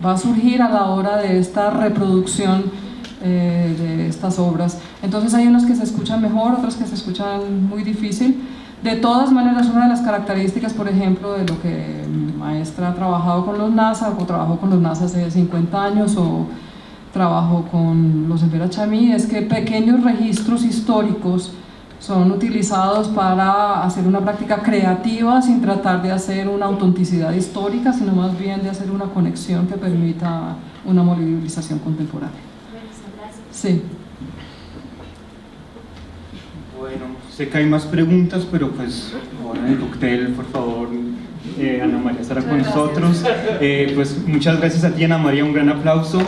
va a surgir a la hora de esta reproducción de estas obras. Entonces hay unas que se escuchan mejor, otras que se escuchan muy difícil. De todas maneras, una de las características, por ejemplo, de lo que mi maestra ha trabajado con los NASA, o trabajó con los NASA hace 50 años, o trabajó con los Embera Chamí, es que pequeños registros históricos son utilizados para hacer una práctica creativa sin tratar de hacer una autenticidad histórica, sino más bien de hacer una conexión que permita una movilización contemporánea. Sí. Bueno, sé que hay más preguntas, pero pues ahora en el cóctel, por favor, Ana María estará con nosotros. Pues muchas gracias a ti, Ana María, un gran aplauso.